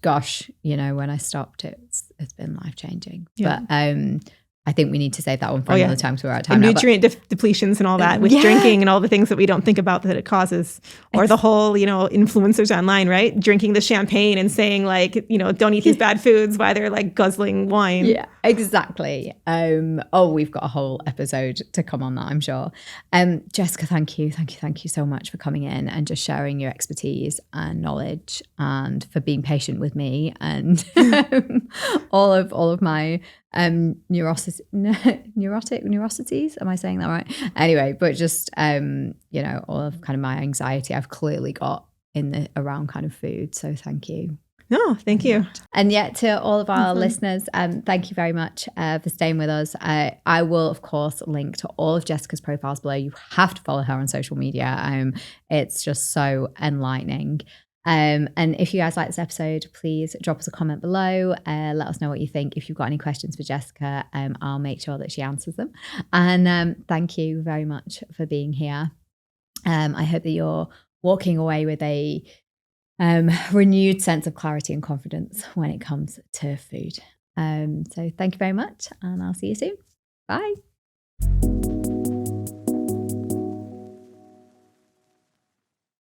gosh, when I stopped, it's been life-changing. Yeah. But I think we need to save that one for another time because we're out of time and now. Nutrient depletions and all that with drinking and all the things that we don't think about that it causes. Or the whole, influencers online, right? Drinking the champagne and saying like, don't eat these bad foods while they're like guzzling wine. Yeah, exactly. We've got a whole episode to come on that, I'm sure. Jessica, thank you so much for coming in and just sharing your expertise and knowledge, and for being patient with me and all of my neurosities. Am I saying that right? Anyway, but just all of kind of my anxiety I've clearly got around kind of food. So thank you. No, thank you. And yet to all of our listeners, thank you very much for staying with us. I will, of course, link to all of Jessica's profiles below. You have to follow her on social media. It's just so enlightening. And if you guys like this episode, please drop us a comment below. Let us know what you think. If you've got any questions for Jessica, I'll make sure that she answers them. And thank you very much for being here. I hope that you're walking away with a renewed sense of clarity and confidence when it comes to food. So thank you very much, and I'll see you soon. Bye.